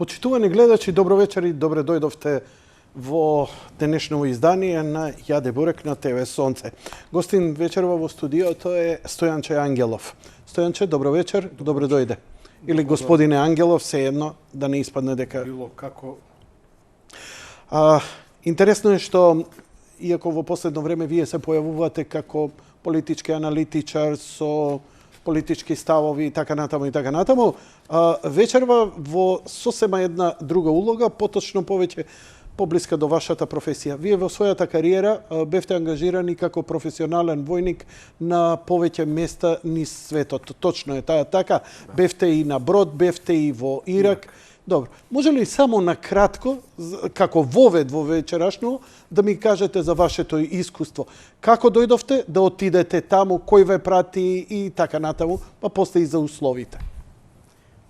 Почитувани гледачи, добро вечер и добре дојдовте во денешно издание на Јаде Бурек на ТВ Сонце. Гостин вечерва во студиото е Стојанче Ангелов. Стојанче, добро вечер, добре дојде. Или господине Ангелов, се едно, да не испадне дека... Било како... Интересно е што, иако во последно време вие се појавувате како политички аналитичар со политички ставови и така натаму, вечерва во сосема една друга улога, поточно повеќе поблиска до вашата професија. Вие во својата кариера бевте ангажирани како професионален војник на повеќе места низ светот. Точно е таа така. Бевте и на брод, бевте и во Ирак. Добро. Може ли само на кратко, како вовед во вечерашно, да ми кажете за вашето искуство? Како дојдовте да отидете таму, кој ве прати и така натаму, па после и за условите?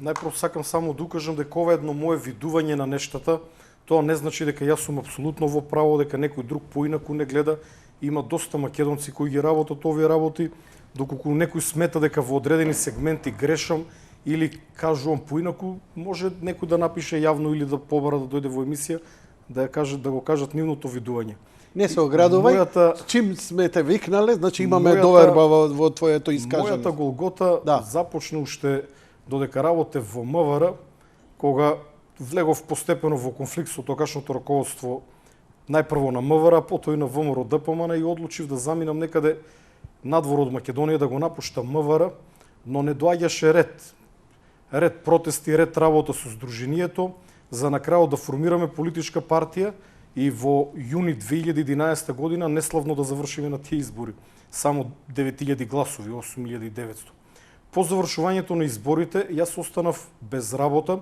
Најпрво сакам само да укажам дека ова е едно мое видување на нештата. Тоа не значи дека јас сум апсолутно во право, дека некој друг поинаку не гледа. Има доста македонци кои ги работат овие работи, доколку некој смета дека во одредени сегменти грешам или кажувам поинаку, може некој да напише јавно или да побара да дојде во емисија да го кажат нивното видување. Не се оградувај, чим сме те викнале, значи имаме доверба во твоето искажање. Мојата голгота започна уште додека работев во МВР, кога влегов постепено во конфликт со тогашното раководство, најпрво на МВР, потоа и на ВМРО ДПМН и одлучив да заминам некаде надвор од Македонија, да го напуштам МВР, но не доаѓаше ред. Ред протести, ред работа со Сдруженијето, за на крајот да формираме политичка партија и во јуни 2011 година неславно да завршиме на тие избори. Само 9000 гласови, 8900. По завршувањето на изборите, јас останав без работа,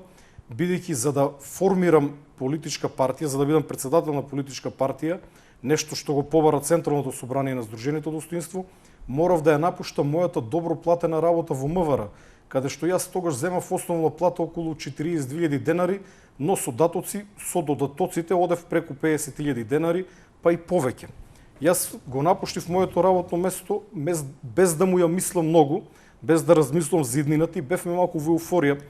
бидејќи за да формирам политичка партија, за да бидам председател на политичка партија, нешто што го побара Централното собрание на Сдруженијето достоинство, морав да ја напуштам мојата добро платена работа во МВР, каде што јас тогаш земав основна плата околу 42.000 денари, но со додатоците одев преку 50.000 денари, па и повеќе. Јас го напуштив моето работно место без да му ја мислам многу, без да размислам за иднината и бевме малку во еуфорија.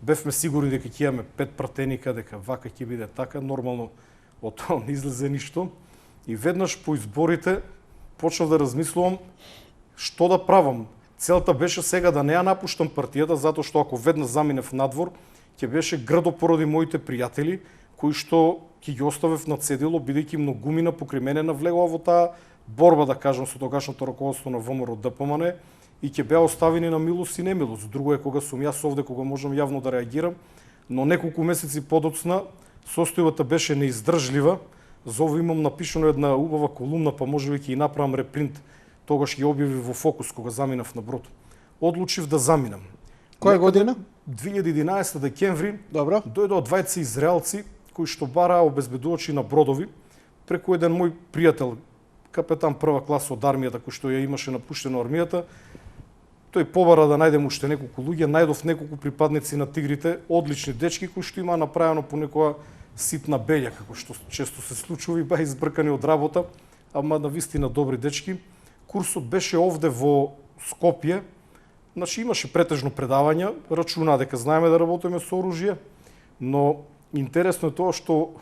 Бевме сигурни дека ќе имаме 5 пратеника, дека вака ќе биде така, нормално од тоа не излезе ништо. И веднаш по изборите почнав да размислувам што да правам. Целта беше сега да не ја напуштам партијата, затоа што ако веднаш заминев надвор, ќе беше грдо поради моите пријатели, кои што ќе ги оставев на цедило, бидејќи многумина покрај мене навлегува во таа борба, да кажам, со тогашното раководство на ВМРО ДПМН и ќе беа оставени на милост и немилост. Друго е кога сум јас овде, кога можам јавно да реагирам, но неколку месеци подоцна состојбата беше неиздржлива. За ова имам напишано една убава колумна, па можеби ќе и направам репринт. Тогаш ги објави во Фокус кога заминав на брод. Одлучив да заминам. Која година? 2011 декември. Добро. Дојдоа двајца израелци кои што бараа обезбедувачи на бродови преку еден мој пријател, капетан прва класа од армијата, кој што ја имаше напуштено армијата. Тој побара да најдем уште неколку луѓе, најдов неколку припадници на тигрите, одлични дечки кои што имаа направено понекоја ситна белја, како што често се случува и беа избркани од работа, ама навистина добри дечки. Курсот беше овде во Скопје, значи имаше претежно предавања, рачуна дека знаеме да работиме со оружје, но интересно е тоа што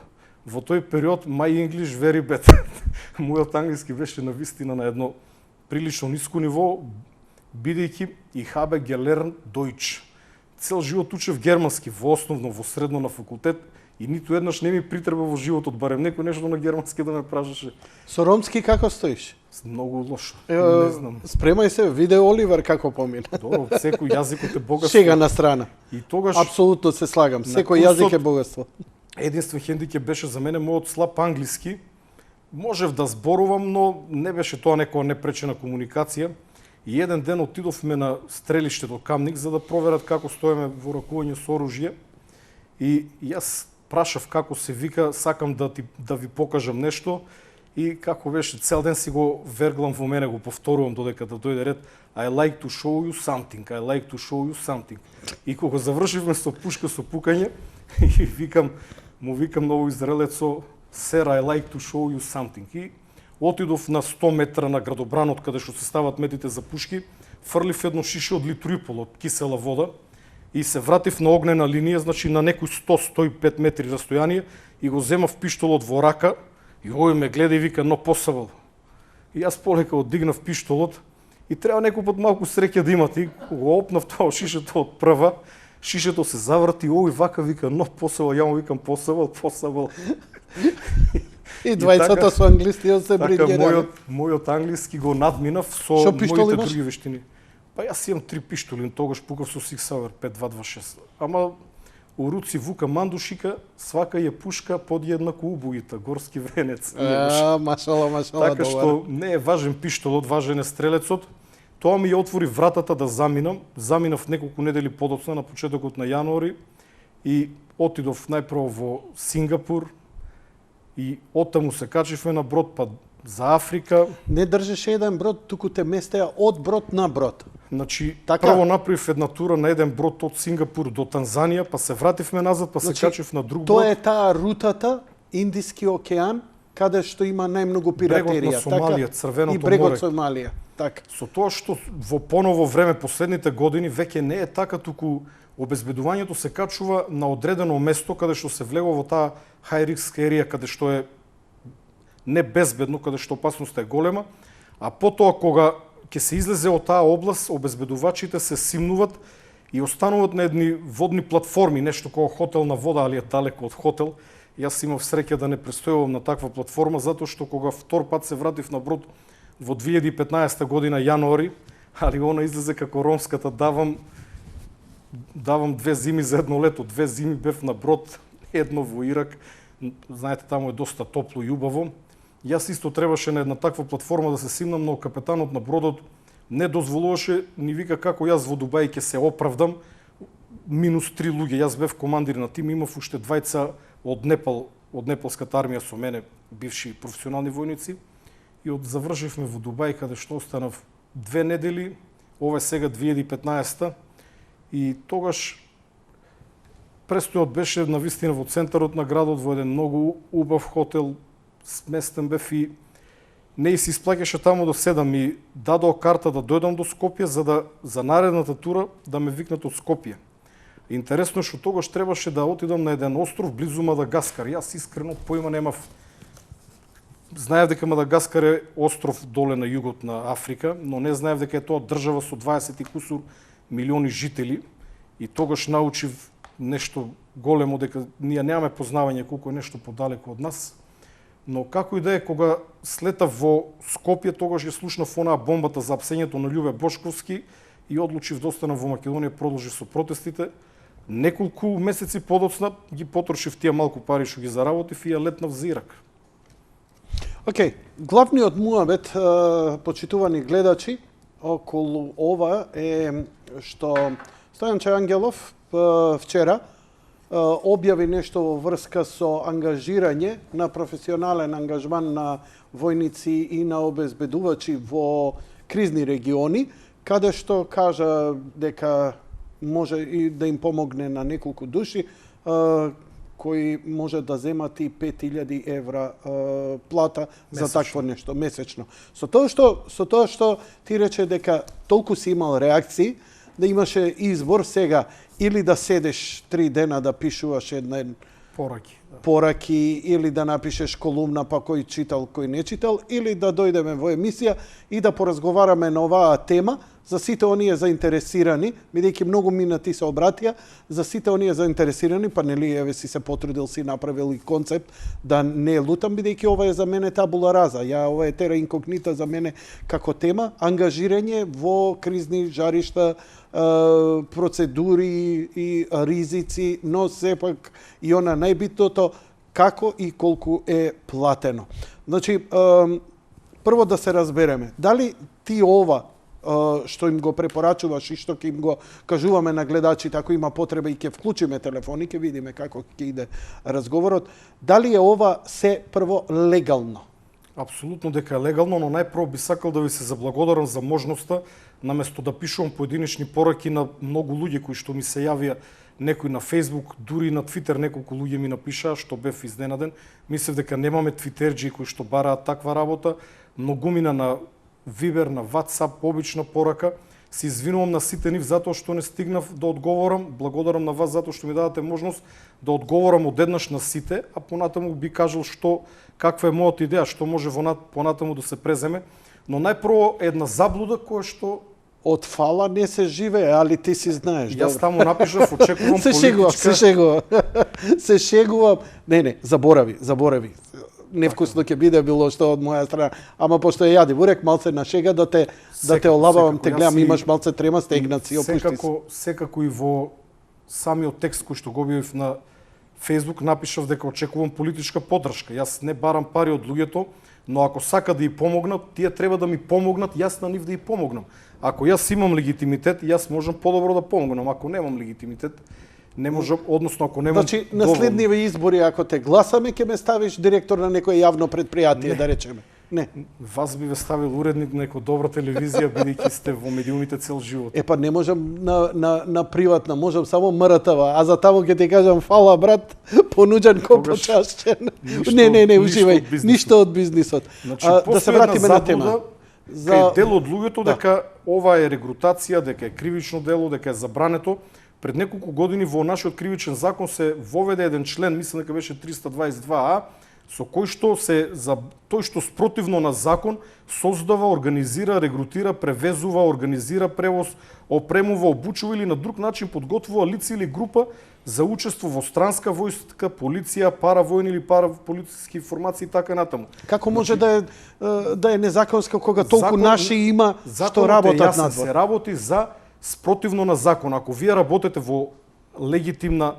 во тој период my English very bad. Мојот англиски беше навистина на едно прилично ниско ниво, бидејќи и habe gelernt Deutsch. Цел живот учев германски, во основно, во средно на факултет, и ниту еднаш не ми притреба во животот, барем некој нешто на германски да ме прашаше. Со ромски како стоиш? Многу лошо. Не знам. Спремај се, виде Оливер како помина. Добро, секој јазикот е богатство. Шега на страна. И тогаш апсолутно се слагам. Секој јазик е богатство. Единствен хендикеп беше за мене мојот слаб англиски. Можев да зборувам, но не беше тоа некоја непречена комуникација. И еден ден отидовме на стрелиштето Камник за да проверат како стоеме во ракување со оружје. И јас прашав како се вика, сакам да ви покажам нешто. И како беше, цел ден си го верглам во мене, го повторувам додека да дојде ред. I like to show you something, I like to show you something. И кога завршивме со пушка со пукање, и му викам на овој израелецо, Sir, I like to show you something. И отидов на 100 метра на градобранот, каде што се стават метите за пушки, фрлив едно шише од литро и пол од кисела вода и се вратив на огнена линија, значи на некои 100-105 метри растојание и го земав пиштолот во рака и овој ме гледа и вика, но посабал. И јас полека одигнав пиштолот и треба некој пат малку среќа да имате. И го опнав тоа шишето од прва, шишето се заврти, овој вака вика, но посабал, ја му викам посабал. И двајцата со англискиот се Така, бригираме. мојот англиски го надминав со Шо пиштоли моите имаш? други вештини. Па јас имам 3 пиштоли, тогаш пукав со Sig Sauer 5226. Ама у руци Вука Мандушика, свака е пушка подjednako убоита, горски венец. Машала, Така добар. што не е важен пиштолот, важен е стрелецот. Тоа ми ја отвори вратата да заминам. Заминав неколку недели подоцна на почетокот на јануари и отидов најпрво во Сингапур и оттаму се качивме на брод па за Африка. Не држеше еден брод, туку те местеа од брод на брод. Значи, Така. прво направив една тура на еден брод од Сингапур до Танзанија, па се вративме назад, па Значи, се качив на друг Тоа брод. е таа рутата, Индиски океан, каде што има најмногу пиратерија. Брегот на Сомалија, Црвеното и брегот море. Сомалија. Така. Со тоа што во поново време последните години веќе не е така, туку обезбедувањето се качува на одредено место каде што се влегува во таа high risk area, каде што е небезбедно, каде што опасноста е голема, а потоа кога ќе се излезе од таа област, обезбедувачите се симнуваат и остануваат на едни водни платформи, нешто како хотел на вода, али е далеко од хотел. Јас имав среќа да не престојувам на таква платформа, затоа што кога втор пат се вратив на брод во 2015 година јануари, али она излезе како ромската, давам 2 зими за едно лето. 2 зими бев на брод, едно во Ирак. Знаете, таму е доста топло и убаво. Јас исто требаше на една таква платформа да се симнам, но капетанот на бродот не дозволуваше, ни вика како јас во Дубај ќе се оправдам. -3 луѓе, јас бев командир на тим, имав уште двајца од Непал, од непалската армија со мене, бивши професионални војници. И завршивме во Дубај, каде што останав 2 недели, ова е сега 2015 и тогаш престојот беше навистина во центарот на градот, во еден многу убав хотел, сместен бев и не се исплаќаше таму да седам и дадоа карта да дојдам до Скопје за наредната тура да ме викнат од Скопје. Интересно што тогаш требаше да отидам на еден остров близу Мадагаскар. Јас искрено поима немав. Знаев дека Мадагаскар е остров доле на југот на Африка, но не знаев дека е тоа држава со 20 и кусур милиони жители и тогаш научив нешто големо, дека ние немаме познавање колку е нешто подалеку од нас. Но како и да е, кога слетав во Скопје, тогаш ја слушнав онаа бомбата за апсењето на Љубе Бошковски и одлучив да останам во Македонија, продолжив со протестите. Неколку месеци подоцна ги потрошив тие малку пари што ги заработив и ја летнав за Ирак. Океј, главниот муабет, почитувани гледачи, околу ова е што Стојанче Ангелов вчера објави нешто во врска со ангажирање на професионален ангажман на војници и на обезбедувачи во кризни региони, каде што кажа дека може и да им помогне на неколку души кои може да земат и 5000 евра плата месечно за такво нешто месечно. Со тоа што ти рече дека толку си имал реакции, да имаше избор сега или да седеш 3 дена да пишуваш еден пораки или да напишеш колумна па кој читал, кој не читал, или да дојдеме во емисија и да поразговараме на оваа тема за сите оние заинтересирани, бидејќи многу минати се обратија, за сите оние заинтересирани, па нели еве си се потрудил, си направил и концепт да не лутам, бидејќи ова е за мене табула раза. Ова е тера инкогнита за мене како тема, ангажирање во кризни жаришта, процедури и ризици, но сепак и она најбитното како и колку е платено. Значи, прво да се разбереме, дали ти ова што им го препорачуваш и што ќе им го кажуваме на гледачите, ако има потреба и ќе вклучиме телефони, ќе видиме како ќе иде разговорот, дали е ова се прво легално? Апсолутно дека е легално, но најпрво би сакал да ви се заблагодарам за можноста, наместо да пишувам поединечни пораки на многу луѓе кои што ми се јавија, некои на Facebook, дури на Twitter неколку луѓе ми напишаа, што бев изненаден. Мислев дека немаме твитерџи кои што бараат таква работа, многумина на Вибер, на WhatsApp, обична порака. Се извинувам на сите нив затоа што не стигнав да одговорам. Благодарам на вас затоа што ми дадате можност да одговорам одеднаш на сите, а понатаму би кажал каква е мојата идеја, што може понатаму да се преземе. Но најпрво една заблуда која што Од фала не се живее, али ти си знаеш. Јас таму напишав, очекувам се политичка... шегувам. Се шегувам. Не, заборави. Невкусно ќе биде било што од моја страна, ама пошто е јади бурек, малце на шега да те олабавам, те гледам, имаш малце трема стегнаци, опушти се. Секако и во самиот текст кој што го објавив на Facebook напишав дека очекувам политичка поддршка. Јас не барам пари од луѓето, но ако сака да и помогнат, тие треба да ми помогнат, јас на нив да и помогнам. Ако јас имам легитимитет, јас можам подобро да помогнам. Ако немам легитимитет, не можам, односно ако немам... Значи, на следниве избори, ако те гласаме, ќе ме ставиш директор на некој јавно предпријатие, да речеме. Не. Вас би ве ставил уредник на некоја добра телевизија, бидејќи сте во медиумите цел живот. Па не можам на приватна, можам само МРТВ, а за таму ќе ти кажам фала брат, понуџен ко почашчен. Не, уживај, ништо од бизнисот. Значи, да се вратиме на тема. Кај дел од луѓето дека ова е регрутација, дека е кривично дело, дека е забрането. Пред неколку години во нашиот кривичен закон се воведе еден член, мислам дека беше 322А, со кој што тој што спротивно на закон создава, организира, регрутира, превезува, организира превоз, опремува, обучува или на друг начин подготвува лице или група за учество во странска војска, полиција, паравојни или параполициски формации и така натаму. Како може да е незаконска кога толку наши има што работат надвор? Се работи за спротивно на закон. Ако вие работите во легитимна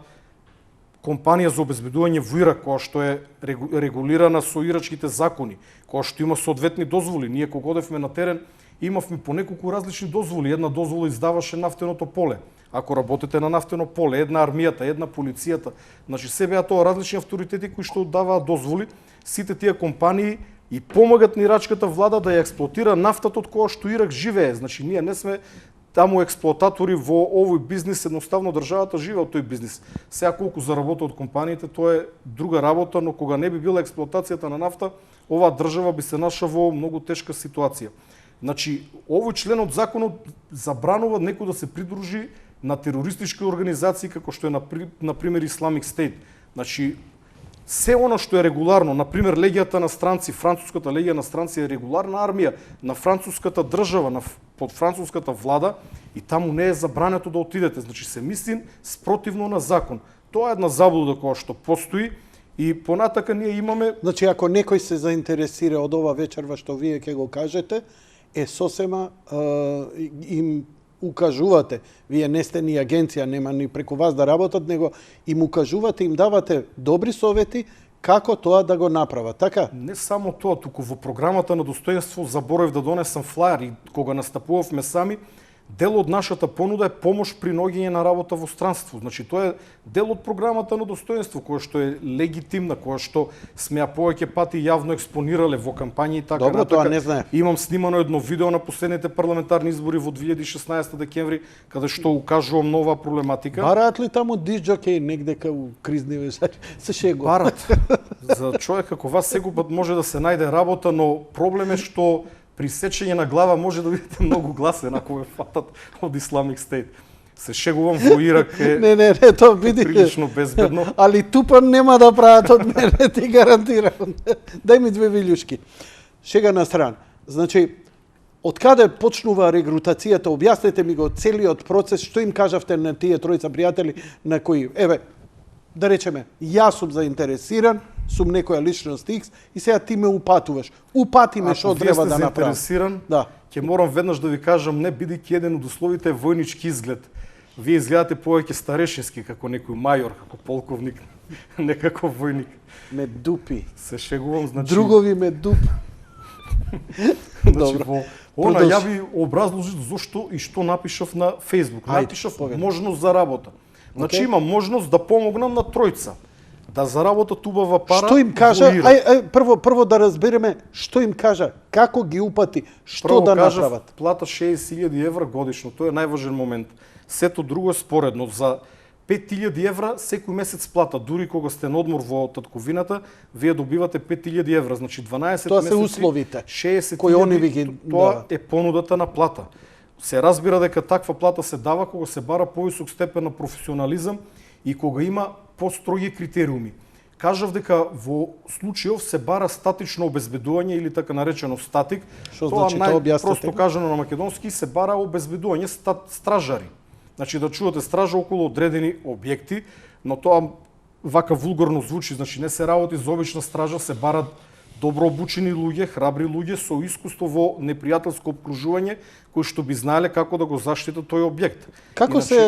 компанија за обезбедување во Ирак, која што е регулирана со ирачките закони, која што има соодветни дозволи. Ние кога одевме на терен, имавме по неколку различни дозволи. Една дозвола издаваше нафтеното поле. Ако работите на нафтено поле, една армијата, една полицијата, значи се беа тоа различни авторитети кои што даваат дозволи. Сите тие компании и помагат на ирачката влада да ја експлоатира нафтата од која што Ирак живее. Значи ние не сме таму експлоататори во овој бизнис, едноставно државата живее од тој бизнис. Сега колку заработат од компаниите, тоа е друга работа, но кога не би била експлоатацијата на нафта, оваа држава би се наша во многу тешка ситуација. Значи, овој член од законот забранува некој да се придружи на терористички организации како што е на пример Islamic State. Значи, се оно што е регуларно, на пример легијата на странци, француската легија на странци е регуларна армија на француската држава, под француската влада и таму не е забрането да отидете. Значи се мисли спротивно на закон. Тоа е една заблуда која што постои и понатака ние имаме... Значи ако некој се заинтересира од ова вечерва што вие ќе го кажете, сосема им укажувате, вие не сте ни агенција, нема ни преку вас да работат, него им укажувате, им давате добри совети како тоа да го направат, така? Не само тоа, туку во програмата на достоинство заборев да донесам флаер и кога настапувавме сами, дел од нашата понуда е помош при наоѓање на работа во странство. Значи тоа е дел од програмата на достоинство која што е легитимна, која што сме ја повеќе пати јавно експонирале во кампањи и така натака. Добро, тоа не знае. Имам снимано едно видео на последните парламентарни избори во 2016 декември каде што укажувам нова проблематика. Бараат ли таму дисџокеј негде кај кризни вежари? Се шегу. Барат. За човек како вас секогаш може да се најде работа, но проблем е што при сечење на глава може да бидете многу гласен ако ве фатат од Islamic State. Се шегувам, во Ирак е не, тоа види прилично безбедно. Али тупан нема да прават од мене, ти гарантирам. Дај ми 2 вилјушки. Шега на страна. Значи, од каде почнува регрутацијата? Објаснете ми го целиот процес, што им кажавте на тие тројца пријатели на кои, да речеме, јас сум заинтересиран, сум некоја личност X и сега ти ме упатуваш. Упати ме што треба да направам. Ако вие сте заинтересиран, ќе морам веднаш да ви кажам, не бидејќи еден од условите е војнички изглед. Вие изгледате повеќе старешински, како некој мајор, како полковник, не како војник. Ме дупи. Се шегувам, значи... Другови ме дуп. Значи, ја ви образложив зошто и што напишав на Facebook. Напишав можност за работа. Значи имам можност да помогнам на тројца. Да заработат убава пара. Што им кажа? Прво да разбереме што им кажа, како ги упати, што да направат. Плата 60.000 евра годишно, тоа е најважен момент. Сето друго е споредно. За 5.000 евра секој месец плата, дури кога сте на одмор во татковината, вие добивате 5.000 евра, значи 12 тоа месеци. Тоа се условите. 60.000, кои они ви ги тоа е понудата на плата. се разбира дека таква плата се дава кога се бара повисок степен на професионализам и кога има построги критериуми. Кажав дека во случајов се бара статично обезбедување или така наречено статик. Што значи тоа, објаснете? Просто кажано на македонски се бара обезбедување стражари. Значи да чувате стража околу одредени објекти, но тоа вака вулгарно звучи, значи не се работи за обична стража, се барат добро обучени луѓе, храбри луѓе со искуство во непријателско опкружување, кои што би знаеле како да го заштитат тој објект. Како се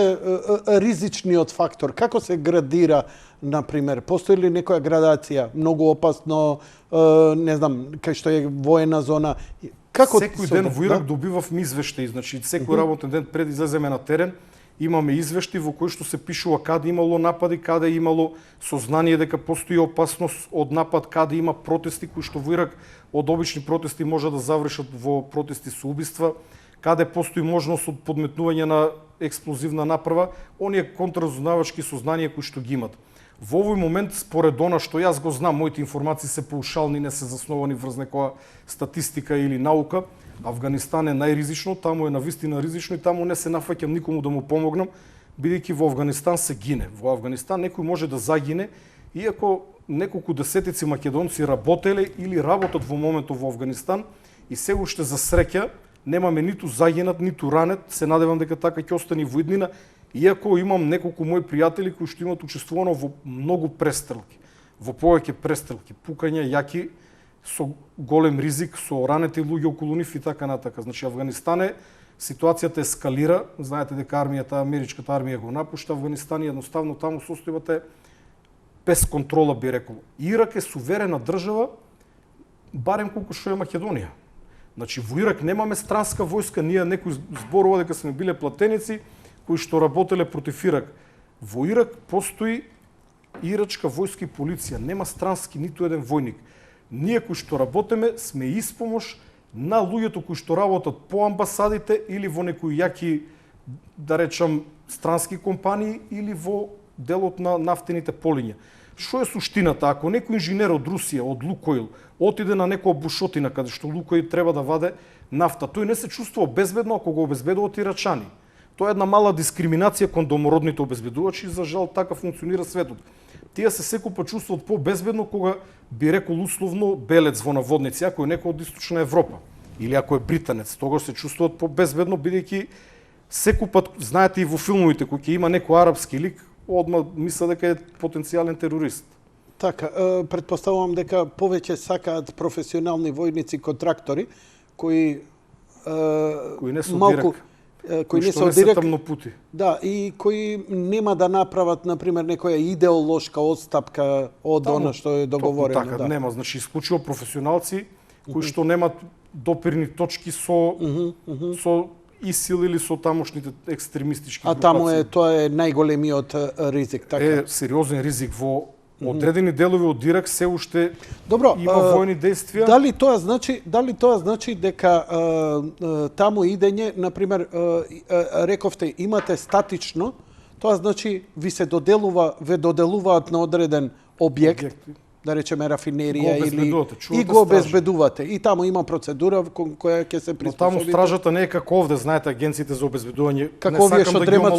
ризичниот фактор, како се градира, например, постои ли некоја градација, многу опасно, не знам, кај што е воена зона? Како секој ден во Ирак добивавме извештаи, значи секој работен ден пред излеземе на терен, имаме извештаи во кои што се пишува каде имало напади, каде имало сознание дека постои опасност од напад, каде има протести кои што во Ирак од обични протести може да завршат во протести со убиства, каде постои можност од подметнување на експлозивна направа, оние контраразузнавачки сознанија кои што ги имат. Во овој момент, според она што јас го знам, моите информации се паушални, не се засновани врз некоја статистика или наука, Авганистан е најризично, таму е навистина ризично и таму не се нафаќам никому да му помогнам, бидејќи во Авганистан се гине. Во Авганистан некој може да загине, иако неколку десетици македонци работеле или работат во моментот во Авганистан и се уште за среќа немаме ниту загинат, ниту ранет, се надевам дека така ќе остане во иднина, иако имам неколку мои пријатели кои што имат учествувано во многу престрелки, во повеќе престрелки, пукања, јаки, со голем ризик, со ранети луѓе околу нив и така натака. Значи Авганистан ситуацијата ескалира, знаете дека армијата, америчката армија го напушта Авганистан и едноставно таму состојбата е без контрола, би рекол. Ирак е суверена држава, барем колку што е Македонија. Значи во Ирак немаме странска војска, ние некој зборува дека сме биле платеници кои што работеле против Ирак. Во Ирак постои ирачка војска и полиција, нема странски ниту еден војник. Ние кои што работиме сме испомош на луѓето кои што работат по амбасадите или во некои јаки, да речам, странски компании или во делот на нафтените полиња. Што е суштината? Ако некој инженер од Русија, од Лукойл, отиде на некоја бушотина каде што Лукойл треба да ваде нафта, тој не се чувствува безбедно ако го обезбедуваат ирачани. Тоа е една мала дискриминација кон домородните обезбедувачи и за жал така функционира светот. Тие се секој чувствуваат по-безбедно кога, би рекол условно, белец во наводници, ако е некој од Источна Европа или ако е британец, тогаш се чувствуваат по-безбедно бидејќи секој пат, знаете и во филмовите кои ќе има некој арапски лик, одма мисля дека е потенцијален терорист. Така, претпоставувам дека повеќе сакаат професионални војници контрактори кои не се малку кои не се тамнопути. Да, и кои нема да направат, например, некоја идеолошка отстапка од она што е договорено. Така, да. нема, значи исклучиво професионалци кои што немат допирни точки со ИСИЛ или со тамошните екстремистички групации. А таму тоа е најголемиот ризик, така? Е сериозен ризик во одредени делови од Ирак се уште Добро, има војни действија. Дали тоа значи дека таму идење, например, рековте имате статично, тоа значи ви се доделуваат на одреден објект, да речеме рафинерија и го обезбедувате. И таму има процедура која ќе се приспособите. Но таму стражата не е како овде, знаете, агенциите за обезбедување. Како овие што дремат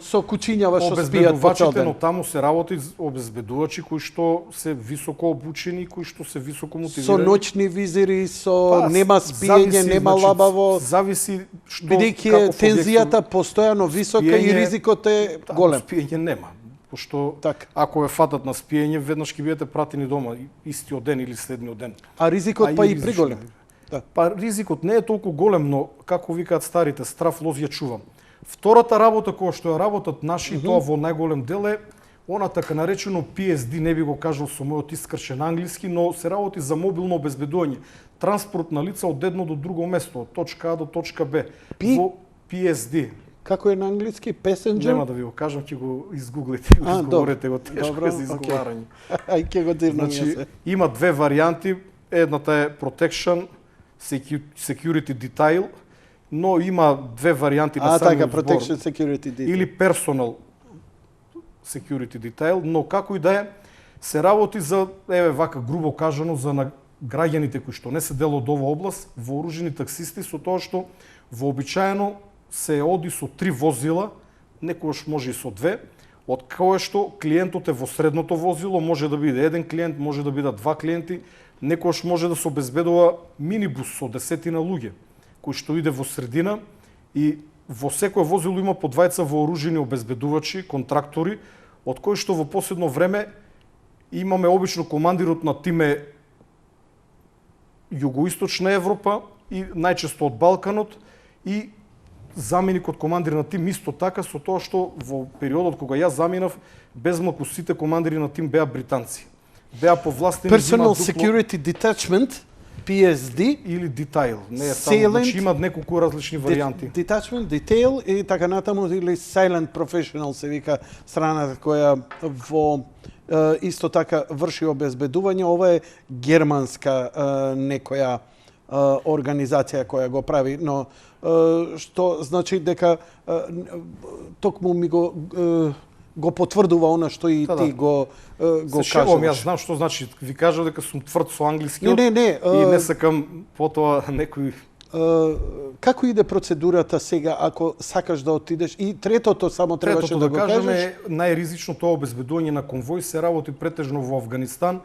со кучињава што спијат по цел ден. Но таму се работи обезбедувачи кои што се високо обучени, кои што се високо мотивирани. Со ноќни визири, со нема спиење, нема лабаво. Зависи што бидејќи тензијата постојано висока и ризикот е голем. Спиење нема. Пошто так, ако ве фатат на спиење, веднаш ќе бидете пратени дома истиот ден или следниот ден. А ризикот па и приголем. Да. Па ризикот не е толку голем, но како викаат старите, страв лоз ја чувам. Втората работа која што ја работат наши, тоа во најголем дел е она така наречено PSD, не би го кажал со мојот искршен англиски, но се работи за мобилно обезбедување, транспорт на лица од едно до друго место, од точка А до точка Б. Во PSD. Како е на англиски? Passenger? Нема да ви го кажам, ќе го изгуглите, го изговорете го, тешко е за изговарање. Ај, ќе го дирнам се. Има две варијанти, едната е Protection, Security Detail, но има две варијанти на самиот збор. Protection Security Detail. Или Personal Security Detail, но како и да е, се работи за, еве вака грубо кажано, за граѓаните кои што не се дел од оваа област, вооружени таксисти, со тоа што вообичаено се оди со 3 возила, некогаш може и со 2, од кое што клиентот е во средното возило, може да биде еден клиент, може да бидат 2 клиенти, некогаш може да се обезбедува минибус со 10 луѓе, кој што иде во средина и во секое возило има по 2 вооружени обезбедувачи, контрактори, од кои што во последно време имаме обично командирот на тим е Југоисточна Европа и најчесто од Балканот и заменикот командир на тим исто така, со тоа што во периодот кога јас заминав, безмалку сите командири на тим беа британци. Беа повластени Personal Security Detachment, PSD, или Detail. Не е само, значи имат неколку различни варијанти. Detachment, Detail и така натаму, или Silent Professional се вика страната која во исто така врши обезбедување. Ова е германска некоја организација која го прави, но што значи дека токму ми го потврдува она што и ти го кажуваш. кажуваш. Јас знам што значи, ви кажав дека сум тврд со англискиот Не, и не сакам потоа некој. Како иде процедурата сега ако сакаш да отидеш? И третото само требаше да го кажеме кажеш. е најризично тоа обезбедување на конвој се работи претежно во Авганистан.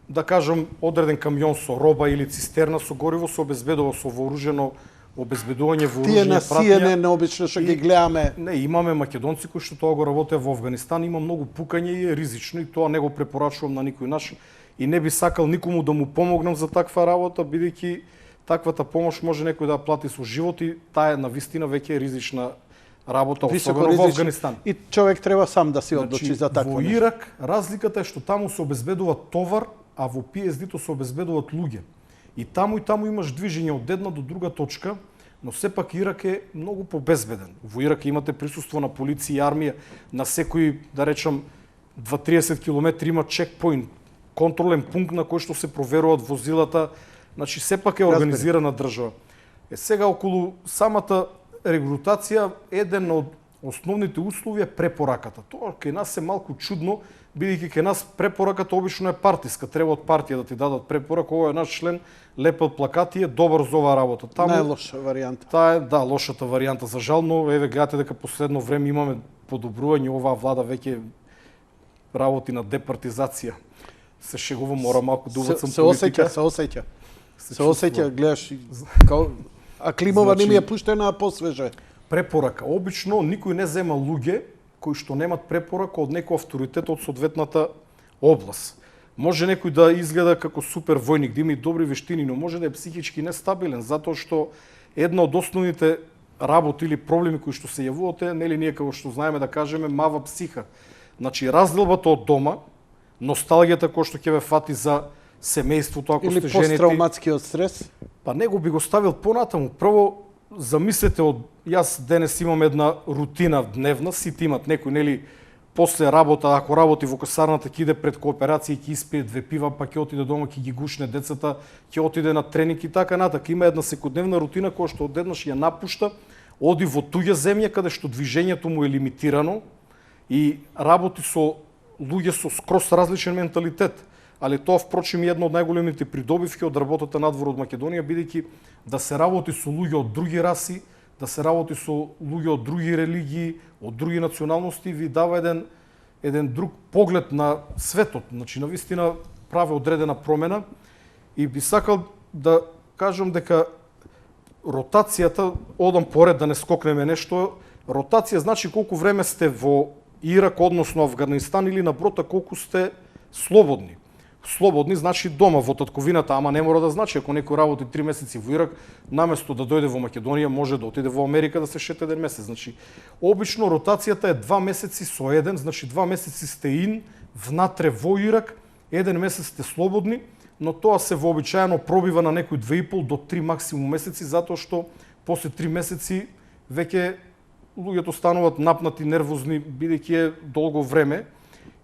Да кажам, одреден камион со роба или цистерна со гориво се обезбедува со вооружено обезбедување, Тие на вооружени пратња. CNN обично што ги гледаме. Не, имаме македонци кои што тоа го работеа во Авганистан, има многу пукање и е ризично и тоа не го препорачувам на никој наш и не би сакал никому да му помогнам за таква работа, бидејќи таквата помош може некој да плати со живот и таа е навистина веќе ризична работа, особено во Авганистан. И човек треба сам да се одлучи за такво во нешто. Ирак разликата е што таму се обезбедува товар, а во PSD-то се обезбедуваат луѓе. И таму имаш движење од една до друга точка, но сепак Ирак е многу побезбеден. Во Ирак имате присуство на полиција и армија, на секој, да речам, 2-30 км има чекпоинт, контролен пункт на кој што се проверуваат возилата, значи сепак е организирана држава. Сега околу самата регрутација, еден од основните услови е препораката. Тоа кај нас е малку чудно, бидејќи кај нас препораката обично е партиска, треба од партија да ти дадат препорака, овој е наш член, лепел плакати е добар за оваа работа. Таму Најлоша варијанта. таа е лошата варијанта за жал, но еве гледате дека последно време имаме подобрување, оваа влада веќе работи на департизација. Се шегувам, мора малку да увацам политика. Се осеќа. Се чувствува. осеќа, гледаш, а климова не ми е пуштена, а посвеже. Препорака. Обично никој не зема луѓе кои што немат препорака од некој авторитет од соодветната област. Може некој да изгледа како супер војник, да има и добри вештини, но може да е психички нестабилен, затоа што една од основните работи или проблеми кои што се јавуваат е, нели ние како што знаеме да кажеме, мава психа. Значи разделбата од дома, носталгијата која што ќе ве фати за семејството, ако Или сте женети. посттравматскиот стрес. Па него би го ставил понатаму. Прво, замислете јас денес имам една рутина дневна, сите имат некој, нели, после работа, ако работи во касарната, ќе иде пред кооперација, ќе испие 2 пива, па ќе отиде дома, ќе ги гушне децата, ќе отиде на тренинг и така натака. Има една секојдневна рутина која што одеднаш ја напушта, оди во туѓа земја каде што движењето му е лимитирано и работи со луѓе со скрос различен менталитет. Али тоа впрочем е една од најголемите придобивки од работата надвор од Македонија, бидејќи да се работи со луѓе од други раси, да се работи со луѓе од други религии, од други националности, ви дава еден друг поглед на светот. Значи, навистина прави одредена промена и би сакал да кажам дека ротацијата, одам поред да не скокнеме нешто, ротација значи колку време сте во Ирак, односно Авганистан или напротив колку сте слободни. Слободни значи дома во татковината, ама не мора да значи ако некој работи 3 месеци во Ирак, наместо да дојде во Македонија, може да отиде во Америка да се шета 1 месец. Значи, обично ротацијата е 2 месеци со 1, значи 2 месеци сте внатре во Ирак, 1 месец сте слободни, но тоа се вообичаено пробива на некои 2,5 до 3 максимум месеци, затоа што после 3 месеци веќе луѓето стануваат напнати, нервозни, бидејќи е долго време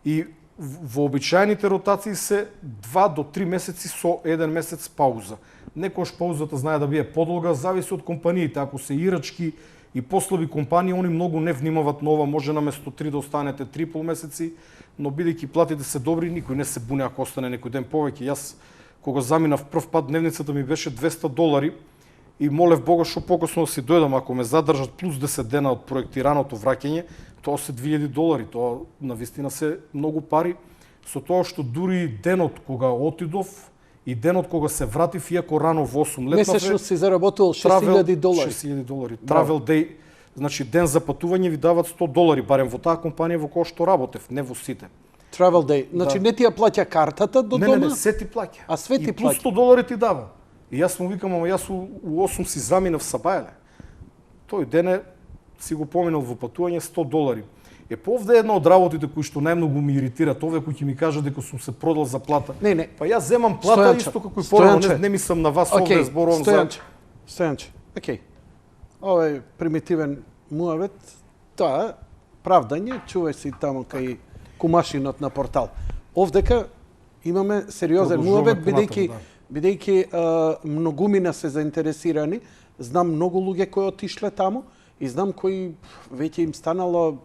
и вообичаените ротации се 2 до 3 месеци со 1 месец пауза. Некојаш паузата знае да биде подолга, зависи од компаниите. Ако се ирачки и послаби компании, они многу не внимават на ова, може наместо 3 да останете 3,5 месеци, но бидејќи платите се добри, никој не се буне ако остане некој ден повеќе. Јас кога заминав прв пат, дневницата ми беше $200 и молев Бога што покосно да си дојдам, ако ме задржат плюс 10 дена од проектираното враќање, тоа се $2000, тоа навистина се многу пари, со тоа што дури денот кога отидов и денот кога се вратив, иако рано во 8 летнаве, Месечно си заработувал $6000. $6000. Travel Day, значи ден за патување ви дават $100, барем во таа компанија во која што работев, не во сите. Travel Day. Значи не ти ја плаќа картата до дома? Не, се ти плаќа. А све ти и плюс плаќа. $100 ти дава. И јас му викам, ама јас у 8 си заминав Сабајле. Тој ден си го поминал во патување $100. Повде една од работите кои што најмногу ми иритираат, овие кои ќе ми кажат дека сум се продал за плата. Не. Па јас земам плата исто како и порано, не мислам на вас овде зборувам за... Стојанче, окей. Овој примитивен муавет, тоа е правдање, чувај си таму кај кумашинот на портал. Овдека имаме сериозен муавет, бидејќи многумина се заинтересирани, знам многу луѓе кои отишле таму и знам кои веќе им станало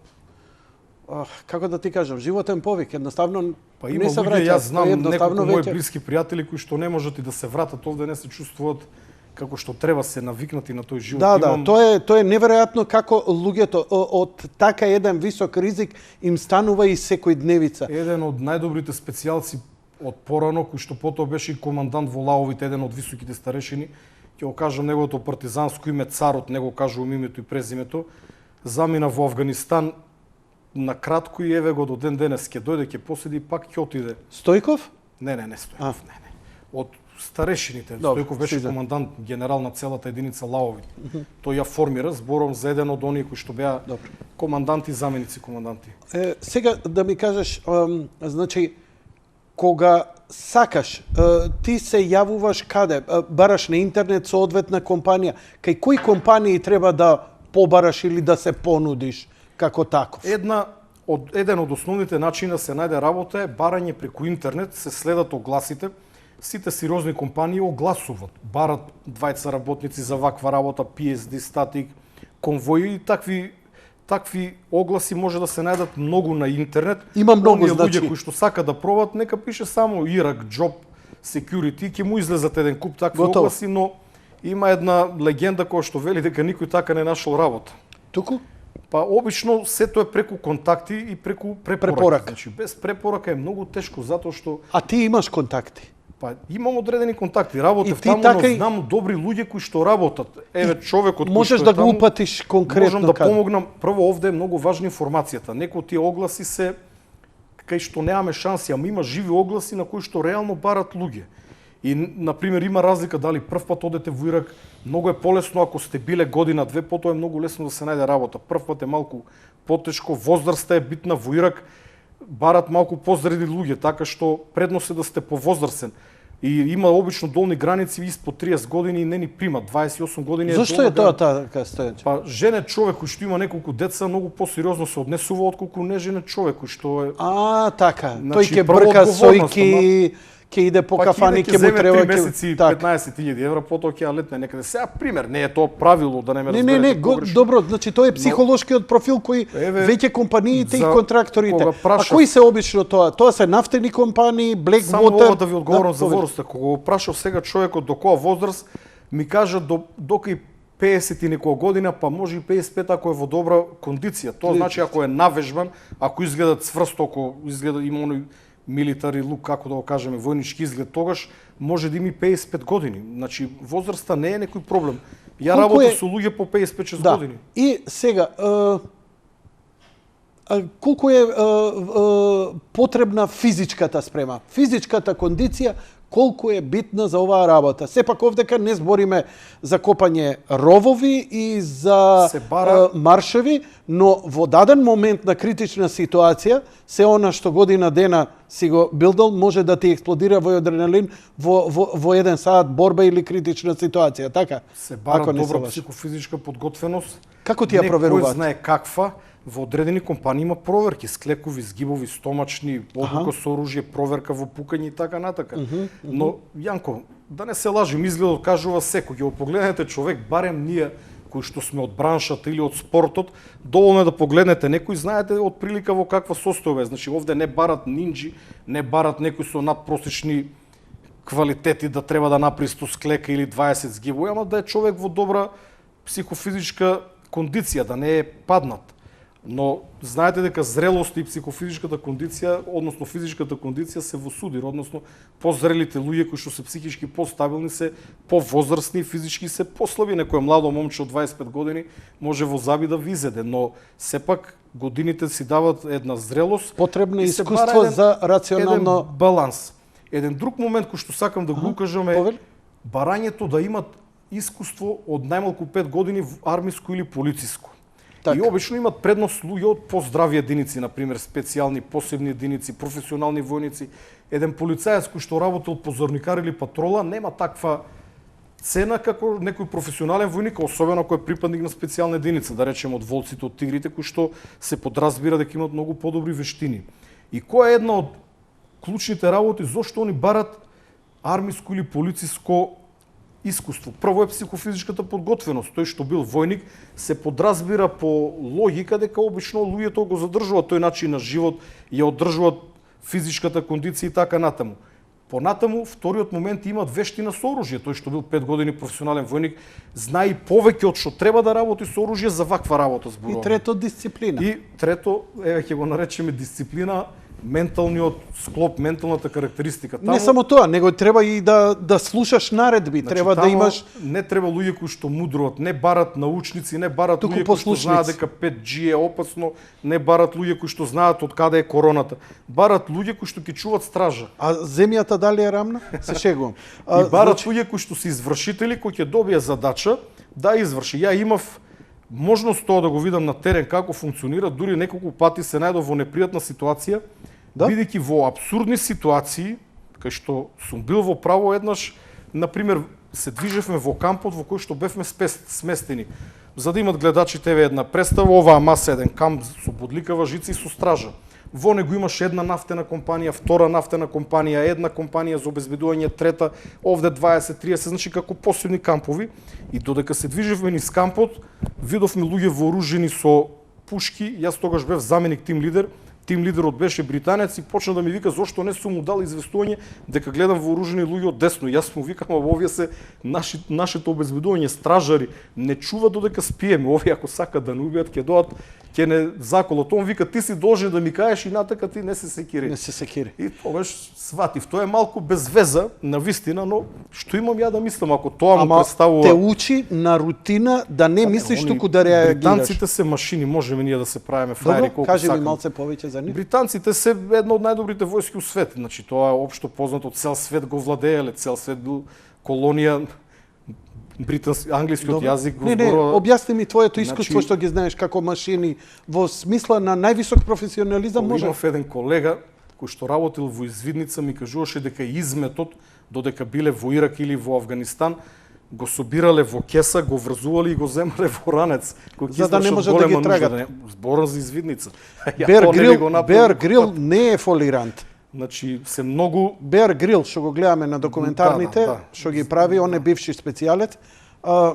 како да ти кажам, животен повик, едноставно па не се враќаат. Јас знам неколку мои блиски пријатели кои што не можат и да се вратат овде, не се чувствуваат како што треба, се навикнати на тој живот. Да, тоа е неверојатно како луѓето од така еден висок ризик им станува и секојдневица. Еден од најдобрите специјалци од порано, кој што потоа беше и командант во лавовите, еден од високите старешини, ќе го кажам неговото партизанско име Царот, не го кажувам името и презимето, замина во Авганистан на кратко и еве го до ден денес ќе дојде, ќе поседи и пак ќе отиде. Стојков? Не, Стојков, не. Од старешините. Стојков беше командант, генерал на целата единица лавови. Тој ја формира, зборам за еден од оние кои што беа команданти, заменици команданти. Сега да ми кажеш, значи, кога сакаш, ти се јавуваш каде? Бараш на интернет со одветна компанија. Кај кои компании треба да побараш или да се понудиш како таков? Еден од основните начини да се најде работа е барање преку интернет, се следат огласите. Сите сериозни компании огласуваат, барат двајца работници за ваква работа, PSD, Static, конвои и такви огласи може да се најдат многу на интернет. Има многу, значи. Луѓе кои што сакаат да пробат, нека пише само Ирак, Job, Security, ќе му излезат еден куп такви огласи, но има една легенда која што вели дека никој така не нашол работа. Туку? Па обично сето е преку контакти и преку препорака. Значи без препорака е многу тешко затоа што А ти имаш контакти? Па имам одредени контакти, работев таму, но знам добри луѓе кои што работат. Еве човекот кој можеш да го упатиш конкретно. Можам да помогнам. Прво овде е многу важна информацијата. Некои од тие огласи се кај што немаме шанси, ама има живи огласи на кои што реално барат луѓе. И на пример има разлика дали прв пат одете во Ирак, многу е полесно ако сте биле година две, потоа е многу лесно да се најде работа. Прв пат е малку потешко, возраста е битна во Ирак. Барат малку позреди луѓе, така што предност е да сте повозрасен. И има обично долни граници испод 30 години и не ни примат. 28 години е Зошто е тоа така, Стојанче? Па женет човек кој што има неколку деца многу посериозно се однесува отколку не женет човек кој што е... Така. Значи, тој ќе брка сојки, ќе иде по кафани, ќе му треба 3 месеци 15.000 евра, потоа ќе летне некаде. Сега пример, не е тоа правило да не ме разберете. Не, добро, значи тоа е психолошкиот профил кој веќе компаниите и контракторите. А кои се обично тоа? Тоа се нафтени компании, Blackwater. Само ова да ви одговорам за возраста. Кога го прашав сега човекот до која возраст, ми кажа до кај 50 и некоја година, па може и 55 ако е во добра кондиција. Тоа значи ако е навежбан, ако изгледа цврсто, ако изгледа има оној милитари лук, како да го кажеме, војнички изглед, тогаш може да има 55 години. Значи, возраста не е некој проблем. Ја работам со луѓе по 55-6 години. И сега, колку е потребна физичката спрема, физичката кондиција, колку е битна за оваа работа. Сепак овдека не збориме за копање ровови и за маршеви, но во даден момент на критична ситуација, се она што година дена си го билдал, може да ти експлодира во адреналин во еден саат борба или критична ситуација, така? Се бара добра психофизичка подготвеност. Како ти ја проверуваат? Некој знае каква. Во одредени компании има проверки, склекови, згибови, стомачни, обука со оружје, проверка во пукање и така натака. Но, Јанко, да не се лажим, изгледот кажува секој. Ќе го погледнете човек, барем ние кои што сме од браншата или од спортот, доволно е да погледнете некој, знаете од прилика во каква состојба е. Значи, овде не барат нинџи, не барат некои со надпросечни квалитети да треба да направи 100 склека или 20 згибови, ама да е човек во добра психофизичка кондиција, да не е паднат. Но знаете дека зрелост и психофизичката кондиција, односно физичката кондиција се во судир, односно позрелите луѓе кои што се психички постабилни се повозрастни, физички се послаби. Некој младо момче од 25 години може во заби да визеде, но сепак годините си дават една зрелост. Потребно и се искуство бара за рационално еден баланс. Еден друг момент кој што сакам да го укажам е Повели? барањето да имат искуство од најмалку 5 години армиско или полициско. Така. И обично имат предност луѓе од поздрави единици, на пример специјални, посебни единици, професионални војници. Еден полицаец кој што работел позорникар или патрола нема таква цена како некој професионален војник, особено кој е припадник на специјална единица, да речеме од волците, од тигрите, кои што се подразбира дека имат многу подобри вештини. И која е една од клучните работи зошто они барат армиско или полициско искуство? Прво е психофизичката подготвеност. Тој што бил војник се подразбира по логика дека обично луѓето го задржуваат тој начин на живот, ја одржуваат физичката кондиција и така натаму. Понатаму, вториот момент имат вештина со оружје. Тој што бил 5 години професионален војник знае и повеќе од што треба да работи со оружје за ваква работа зборувам. И трето дисциплина. И трето, еве ќе го наречеме дисциплина, менталниот склоп, менталната карактеристика. Не само тоа, него треба и да слушаш наредби, треба да таму имаш не треба луѓе кои што мудруват, не барат научници, не барат Туку луѓе кои што послушници. знаат дека 5G е опасно, не барат луѓе кои што знаат од каде е короната. Барат луѓе кои што ќе чуват стража. а земјата дали е рамна? Се шегувам. И барат значи, луѓе кои што се извршители, кои ќе добија задача да изврши. Ја имав можност тоа да го видам на терен како функционира, дури неколку пати се најдов во непријатна ситуација, Да? бидејќи во абсурдни ситуации, кај што сум бил во право еднаш, на пример, се движевме во кампот во кој што бевме сместени. За да имат гледачите еве една представа, оваа маса еден камп со бодликава жица и со стража. Во него имаше една нафтена компанија, втора нафтена компанија, една компанија за обезбедување, трета, овде 20-30, значи како посебни кампови. И додека се движевме низ кампот, видовме луѓе вооружени со пушки, јас тогаш бев заменик тим лидер. Тим лидерот беше британец и почна да ми вика зошто не сум му дал известување дека гледам вооружени луѓе од десно. Јас му викам, а овие се нашето обезбедување, стражари, не чува додека спиеме. Овие ако сакат да не убијат, ќе доат, ќе не заколот. Он вика, ти си должен да ми кажеш и натака ти не се секири. не се секири. И тогаш сватив. Тоа е малку без веза, на вистина, но што имам ја да мислам, ако тоа му Ама представува... те учи на рутина да не мислиш Они, туку да реагираш. британците се машини, можеме ние да се правиме фраери Добро, колку кажи ми сакаме. малце повеќе за нив. Британците се една од најдобрите војски у свет. Значи тоа е општо познато, цел свет го владееле, цел свет бил колонија, англискиот Добро. јазик го Не, зборува. објасни ми твоето искуство Значи- што ги знаеш како машини во смисла на највисок професионализам може. Имав еден колега кој што работил во извидница ми кажуваше дека изметот додека биле во Ирак или во Афганистан го собирале во кеса, го врзувале и го земале во ранец. Кој За да не може да ги трагат. Зборам за извидница. Ја Бер тоа не би го Грил, направил Бер никогаш. Грил не е фолирант. Значи се многу Бер Грил, што го гледаме на документарните, Да, да, да. што ги прави, он е бивши специјалец,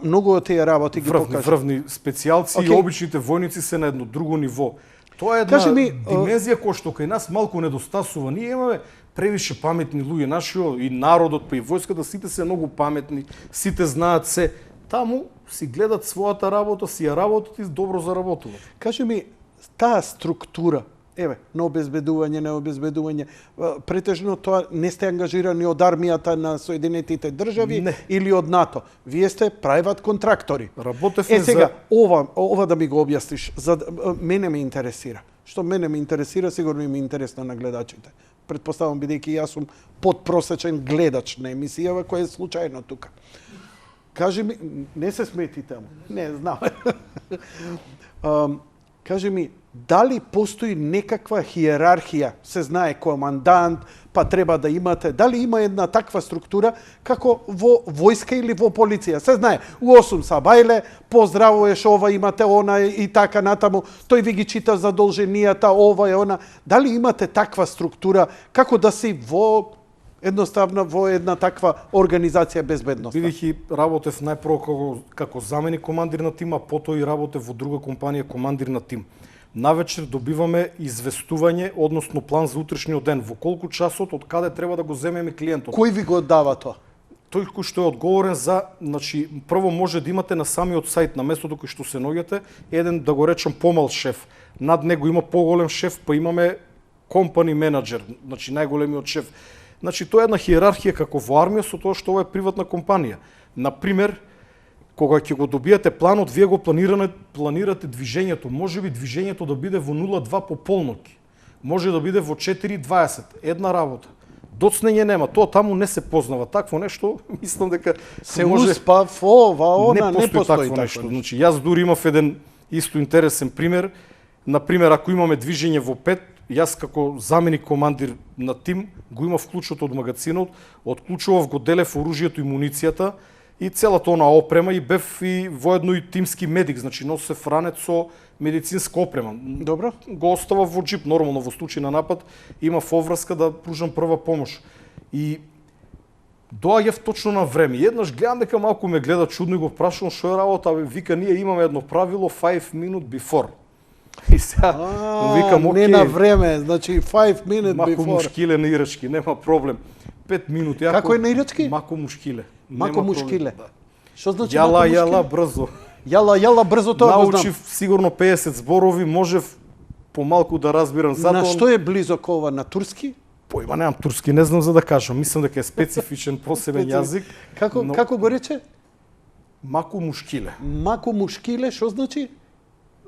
многу од тие работи ги покажа. врвни специјалци и Окей. обичните војници се на едно друго ниво. Тоа е една Кажи ми, димензија која што кај нас малку недостасува. Ние имаме превише паметни луѓе, нашиот и народот, па и војската, сите се многу паметни, сите знаат се. Таму си гледат својата работа, си ја работат и добро заработуваат. Кажи ми, таа структура, еве, на обезбедување, претежно тоа не сте ангажирани од армијата на Соединетите држави Не. или од НАТО. Вие сте прајват контрактори. Работевме Сега, за ова да ми го објасниш, мене ме интересира. Што мене ме интересира, сигурно и ми интересно на гледачите. Предпоставам, бидејќи јас сум подпросечен гледач на емисијава, која е случајно тука. Кажи ми, не се смети таму. Не, знам. Кажи ми, дали постои некаква хиерархија, се знае командант, па треба да имате, дали има една таква структура како во војска или во полиција? Се знае, у 8 сабајле, поздравуваш ова, имате она и така натаму, тој ви ги чита задолженијата, ова и она. Дали имате таква структура како да си едноставно во една таква организација безбедност? бидејќи работев најпрво како заменик командир на тим, а потоа и работев во друга компанија командир на тим. навечер добиваме известување, односно план за утрешниот ден, во колку часот, од каде треба да го земеме клиентот. Кој ви го дава тоа? Тој кој што е одговорен за, значи, прво може да имате на самиот сајт, на местото кој што се наоѓате, еден, да го речам, помал шеф. Над него има поголем шеф, па имаме компани менеджер, значи најголемиот шеф. Значи, тоа е една хиерархија како во армија, со тоа што ова е приватна компанија. Например, кога ќе го добиете планот, вие го планирате движењето. Може би движењето да биде во 02 по полноќ. Може да биде во 4:20. Една работа. Доцнење нема, тоа таму не се познава. Такво нешто, мислам дека се може... успа, ова, не постои такво нешто. Значи, јас дури имав еден исто интересен пример. Например, ако имаме движење во 5, јас како заменик командир на тим го имав клучот од магазинот, од клучов го делев оружјето и муницијата и целата она опрема и бев и воедно и тимски медик, значи носев ранец со медицинска опрема. Добро. Го остава во джип, нормално во случај на напад, има овраска да пружам прва помош. И доаѓав точно на време. Еднаш гледам дека малку ме гледа чудно и го прашувам што е работа, вика ние имаме едно правило 5 minutes before. И сега викам окей. Не на време, значи 5 minutes мако before. мушкиле на ирачки, нема проблем. 5 минути. Како е на ирачки? Мако мушкиле. Мако мушкиле. Да. Што значи јала, мако мушкиле? Јала, брзо. Јала, брзо тоа го знам. Научив сигурно 50 зборови, можев помалку да разбирам. На што е близок ова, на турски? Појма немам турски, не знам за да кажам. Мислам дека е специфичен посебен јазик. Како го рече? Мако мушкиле. Мако мушкиле, што значи?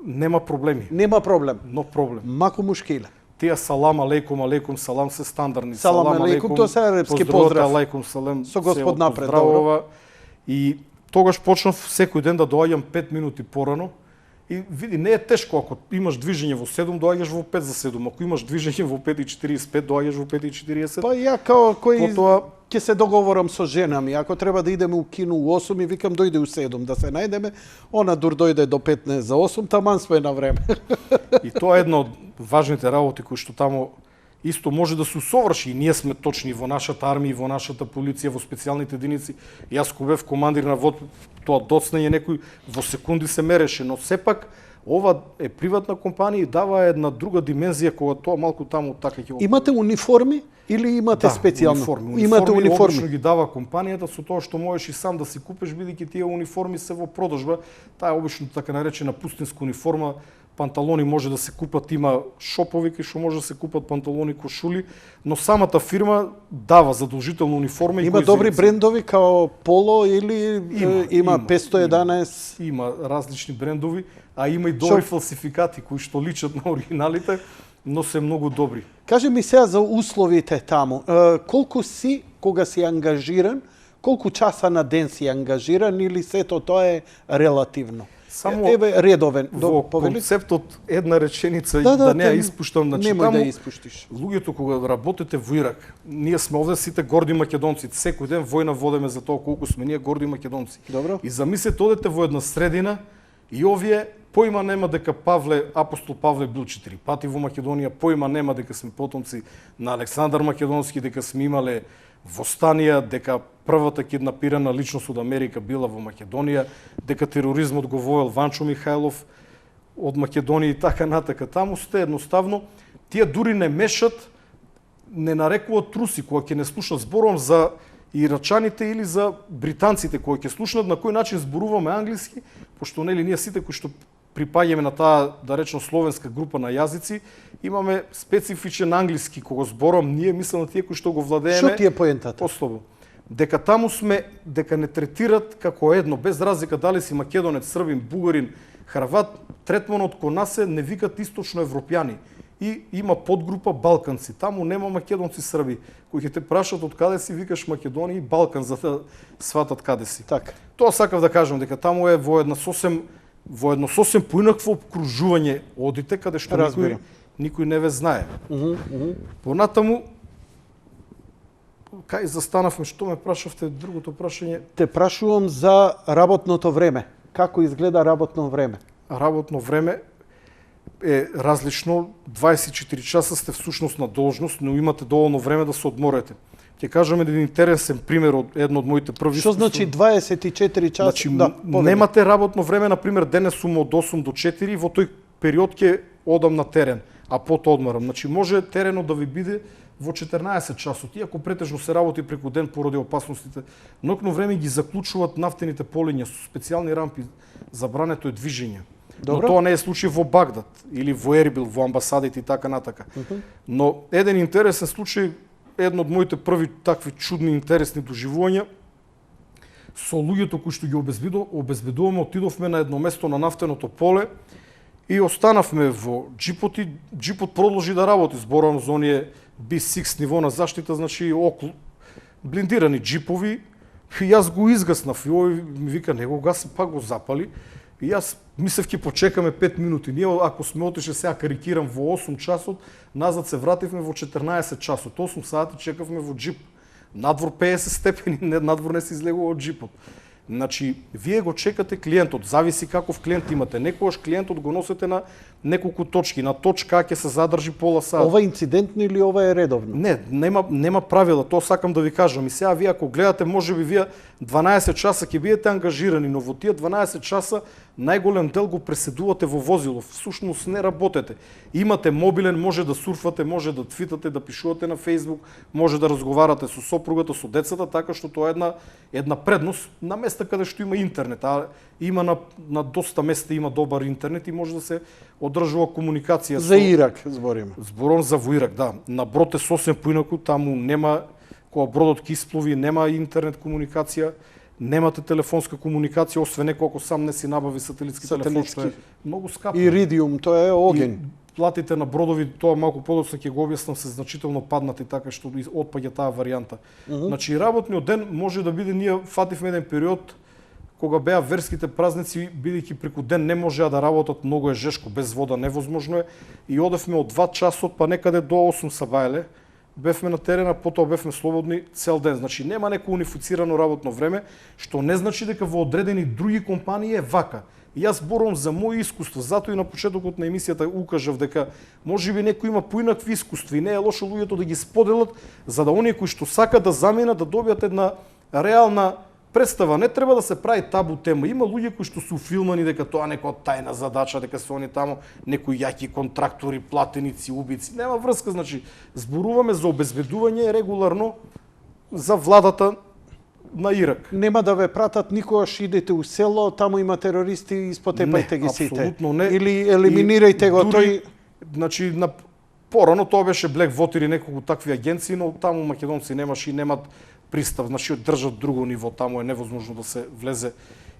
Нема проблеми. Нема проблем. Но проблем. Мако мушкиле. Тие салам алейкум салам се стандардни. Салам алейкум, тоа се арапски поздрав. Алейкум салам. Со Господ напред, добро. И тогаш почнав секој ден да доаѓам 5 минути порано. И види, не е тешко ако имаш движење во 7, доаѓаш во 5 за 7. Ако имаш движење во 5:45, доаѓаш во 5:40. Па ја као кој Потоа ќе се договорам со жена ми, ако треба да идеме у кино у 8 и викам дојде у 7 да се најдеме, она дур дојде до 15 за 8, таман сме на време. И тоа е една од важните работи кои што таму исто може да се усоврши и ние сме точни во нашата армија, во нашата полиција, во специјалните единици. Јас кога бев командир на ВОД, тоа доцнење некој во секунди се мереше, но сепак ова е приватна компанија и дава една друга димензија кога тоа малку таму така ќе. Имате униформи или имате специјално? Имате униформи. Обично ги дава компанијата со тоа што можеш и сам да си купиш, бидејќи тие униформи се во продажба. Таа е обично така наречена пустинска униформа. Панталони може да се купат, има шопови кај што може да се купат панталони, кошули, но самата фирма дава задолжително униформа. Има добри брендови као Поло или има 511? Има различни брендови, а има и добри фалсификати кои што личат на оригиналите, но се многу добри. Кажи ми сега за условите таму. Колку си кога си ангажиран, колку часа на ден си ангажиран или сето тоа е релативно? Само редовен. Во концептот една реченица да не ја испуштам, значи немој да ја испуштиш. Луѓето кога работите во Ирак, ние сме овде сите горди македонци, секој ден војна водеме за тоа колку сме ние горди македонци. Добро. И замислете одете во една средина и овие поима нема дека апостол Павле бил 4 пати во Македонија, поима нема дека сме потомци на Александар Македонски, дека сме имале востанија, дека првата киднапирана личност од Америка била во Македонија, дека тероризмот го воел Ванчо Михајлов од Македонија и така натака. Таму сте едноставно, тие дури не мешат, не нарекуваат труси, кога ќе не слушнат, зборувам за ирачаните или за британците, кои ќе слушнат на кој начин зборуваме англиски, пошто нели ние сите кои што припаѓаме на таа, да речем, словенска група на јазици, имаме специфичен англиски кога зборам, ние мислам на тие кои што го владееме. Што ти е поентата? Послобо. Дека таму сме, дека не третират како едно, без разлика дали си македонец, србин, бугарин, хрват, третманот кон нас не викат источно европјани. И има подгрупа балканци. Таму нема македонци срби, кои ќе те прашат од каде си, викаш Македонија и Балкан за да сватат каде си. Така. Тоа сакав да кажам, дека таму е во едно сосем поинакво обкружување одите, каде што никој не ве знае. Понатаму, кај застанавме, што ме прашавте, другото прашање? Те прашувам за работното време. Како изгледа работно време? Работно време е различно. 24 часа сте всушност на должност, но имате доволно време да се одморете. Ќе кажам еден интересен пример од едно од моите први. Што значи 24 часа? Значи, немате работно време, на пример, денес сум од 8 до 4, во тој период ќе одам на терен, а потоа одмарам. Значи може теренот да ви биде во 14 часот, иако претежно се работи преку ден поради опасностите. Ноќно време ги заклучуваат нафтените полиња со специјални рампи, забрането е движење. Добро. Но тоа не е случај во Багдад или во Ербил, во амбасадите и така натака. Но еден интересен случај, едно од моите први такви чудни интересни доживувања, со луѓето кои што ги обезбедуваме, отидовме на едно место на нафтеното поле и останавме во джипот и джипот продолжи да работи. Зборувам за оние B6 ниво на заштита, значи блиндирани джипови. И јас го изгаснав и овој ми вика не го гаси, па го запали. И јас мислев ќе почекаме 5 минути. Ние ако сме отишли сега карикирам во 8 часот, назад се вративме во 14 часот. 8 сати чекавме во джип. Надвор 50 степени, надвор не се излегува од джипот. Значи, вие го чекате клиентот, зависи каков клиент имате. Некогаш клиентот го носите на неколку точки, на точка А ќе се задржи пола сат. Ова е инцидентно или ова е редовно? Не, нема правила, тоа сакам да ви кажам. И сега вие ако гледате, можеби вие 12 часа ќе бидете ангажирани, но во тие 12 часа најголем дел го преседувате во возило. Всушност не работете. Имате мобилен, може да сурфате, може да твитате, да пишувате на Facebook, може да разговарате со сопругата, со децата, така што тоа е една предност на места каде што има интернет. А има на доста места има добар интернет и може да се одржува комуникација. За Ирак збориме. Зборам за во Ирак, да. На брод е сосем поинаку, таму нема, кога бродот ќе исплови, нема интернет комуникација, немате телефонска комуникација, освен некој ако сам не си набави сателитски телефон, што е многу скапо. Иридиум, тоа е оген. И платите на бродови, тоа малку подоцна ќе го објаснам, се значително паднати, така што отпаѓа таа варијанта. Значи работниот ден може да биде, ние фативме еден период кога беа верските празници, бидејќи преку ден не можеа да работат, многу е жешко, без вода невозможно е, и одевме од 2 часот па некаде до 8 сабајле, бевме на терена, потоа бевме слободни цел ден. Значи нема неко унифицирано работно време, што не значи дека во одредени други компании е вака. И јас зборувам за мои искуства, затоа и на почетокот на емисијата укажав дека можеби некој има поинакви искуства и не е лошо луѓето да ги споделат, за да оние кои што сакаат да заминат да добијат една реална представа. Не треба да се прави табу тема. Има луѓе кои што се уфилмани дека тоа некоја тајна задача, дека се они таму некои јаки контрактори, платеници, убици. Нема врска, значи зборуваме за обезбедување регуларно за владата на Ирак. Нема да ве пратат никогаш, идете у село, таму има терористи, испотепајте ги сите. Апсолутно не. Или елиминирајте го тој. Значи порано тоа беше Black Vote или неколку такви агенции, но таму македонци немаше и немат пристав, значи држат друго ниво, таму е невозможно да се влезе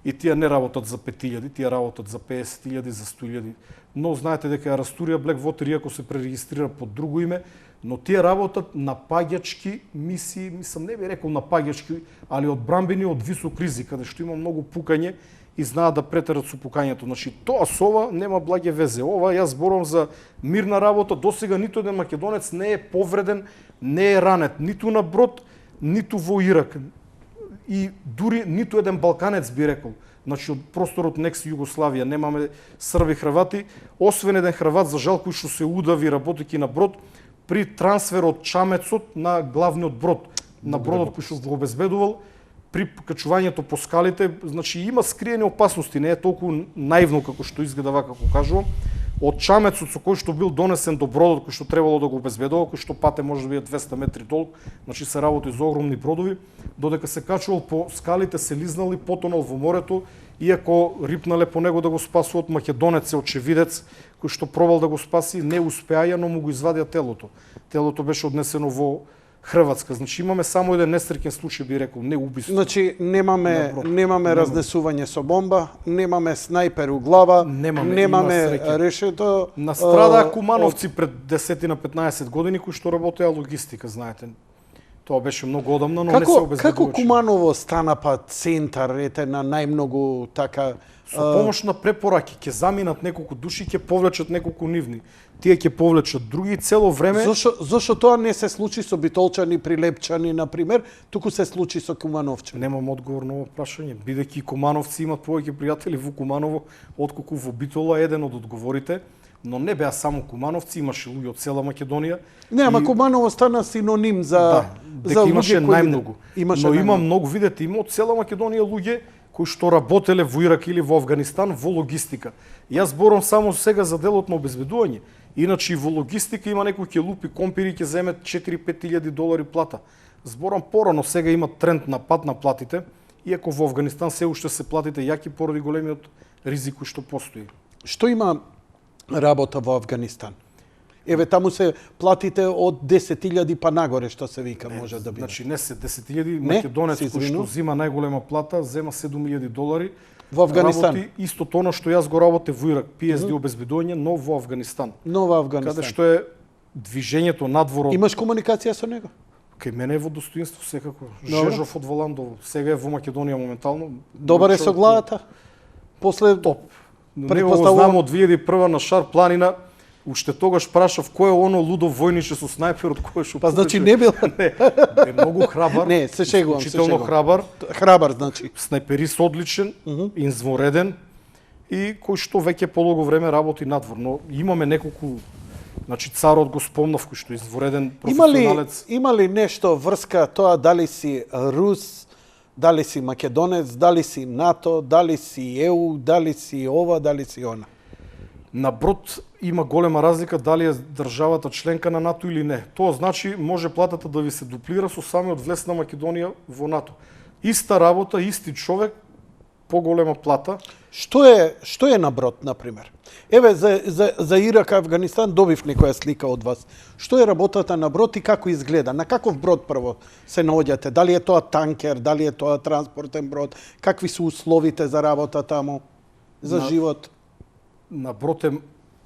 и тие не работат за 5000, тие работат за 50.000, за 100.000. Но знаете дека ја растурија Black Vote иако се пререгистрира под друго име, но тие работат на паѓачки мисии, мислам не би рекол на паѓачки, али одбранбени од висок ризик, каде што има многу пукање и знаат да претерат со пукањето. Значи тоа со ова нема благе везе. Ова јас зборувам за мирна работа, досега ниту еден македонец не е повреден, не е ранет, ниту на брод, ниту во Ирак. И дури ниту еден балканец би рекол. Значи од просторот некс Југославија немаме срби хрвати, освен еден хрват за жал кој што се удави работејќи на брод при трансфер од Чамецот на главниот брод, на бродот кој што го обезбедувал при качувањето по скалите. Значи има скриени опасности, не е толку наивно како што изгледа вака како кажувам. Од Чамецот со кој што бил донесен до бродот кој што требало да го обезбедува, кој што пате може да биде 200 метри долг, значи се работи за огромни бродови, додека се качувал по скалите, се лизнал и потонал во морето, иако рипнале по него да го спасуваат, македонец е очевидец кој што пробал да го спаси, не успеаја, но му го извадија телото. Телото беше однесено во Хрватска. Значи имаме само еден несреќен случај, би рекол, не убиство. Значи немаме разнесување со бомба, немаме снајпер у глава, немаме решето. Настрадаа кумановци пред 10 на 15 години кои што работеа логистика, знаете. Тоа беше многу одамна, но не се обезбедуваше. Како Куманово стана па центар, ете на најмногу така со помош на препораки ќе заминат неколку души, ќе повлечат неколку нивни. Тие ќе повлечат други цело време. Зошто тоа не се случи со Битолчани, Прилепчани на пример, туку се случи со Кумановчани? Немам одговор на ова прашање, бидејќи Кумановци имат повеќе пријатели во Куманово отколку во Битола, еден од одговорите. Но не беа само Кумановци, имаше луѓе од цела Македонија. Не, ама Куманово стана синоним за дека имаше најмногу. Но има многу, видете, има од цела Македонија луѓе кои што работеле во Ирак или во Афганистан во логистика. Јас зборам само сега за делот на обезбедување. Иначе и во логистика има некој ќе лупи компири и ќе земе 4-5 илјади долари плата. Зборам порано, сега има тренд на пад на платите, иако во Афганистан се уште се платите јаки поради големиот ризик кој што постои. Што има работа во Афганистан? Еве таму се платите од 10.000 па нагоре, што се вика, може да биде. Значи не се 10.000, Не, македонец се кој што извинувам. зема најголема плата, зема 7.000 долари. Во Афганистан. Работи исто тоа што јас го работев во Ирак, PSD обезбедување, но во Афганистан. Нова Афганистан. Каде што е движењето надвор од Имаш комуникација со него? кај мене е во достоинство секако. Добро. Жежов од Валандово, сега е во Македонија моментално. Добар е со Човек- главата? После Топ. Него го Претпоставувам- знам од 2001 на Шар планина. Уште тогаш прашав кој е оно лудо војниче со снајперот кој што Па значи пукаше. не бил Не, е многу храбар. Не, се шегувам, се исклучително шегувам. храбар, храбар, значи. снајперист одличен, инзвореден и кој што веќе полого време работи надвор, но имаме неколку, значи царот го спомнав кој што е инзвореден професионалец. Има ли нешто врска тоа дали си Рус, дали си македонец, дали си НАТО, дали си ЕУ, дали си ова, дали си она? На брод има голема разлика дали е државата членка на НАТО или не. Тоа значи може платата да ви се дуплира со самиот влез на Македонија во НАТО. Иста работа, исти човек, поголема плата. Што е на брод, на пример? Еве за Ирак, Афганистан добив некоја слика од вас. Што е работата на брод и како изгледа? На каков брод прво се наоѓате? Дали е тоа танкер, дали е тоа транспортен брод? Какви се условите за работа таму? За На- живот? На брод е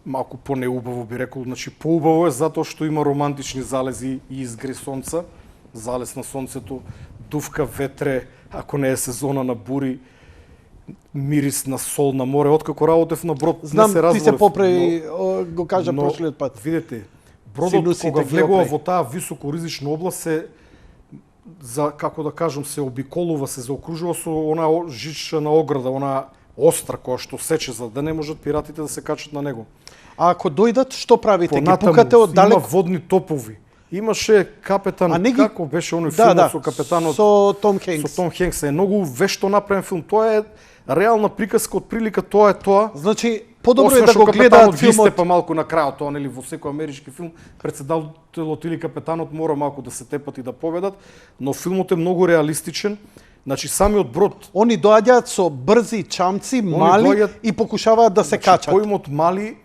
малку понеубаво би рекол, значи поубаво е затоа што има романтични залези и изгре сонца, залез на сонцето, дувка ветре, ако не е сезона на бури, мирис на сол на море. Откако работев на брод, Знам, не се ти разборев. се попреи, го кажа но, прошлиот пат. Видете, бродот Синусите кога ги влегува опре. во таа високоризична област се за како да кажам се обиколува, се заокружува со она жична ограда, она остра која што сече за да не можат пиратите да се качат на него. А ако дојдат, што правите? Ги Понатаму пукате од има далеко? водни топови. Имаше капетан, А не ги- како беше оној филм со капетанот со Том Хенкс. со Том Хенкс. Е многу вешто направен филм. Тоа е реална приказка од прилика, тоа е тоа. Значи, подобро е Освен да што го капетанот гледаат ги филмот. степа малку на крајот, тоа нели во секој амерички филм председателот или капетанот мора малку да се тепат и да победат, но филмот е многу реалистичен. Значи самиот брод, Они доаѓаат со брзи чамци, мали доаѓаат- и покушаваат да се значи, качат. поимот мали,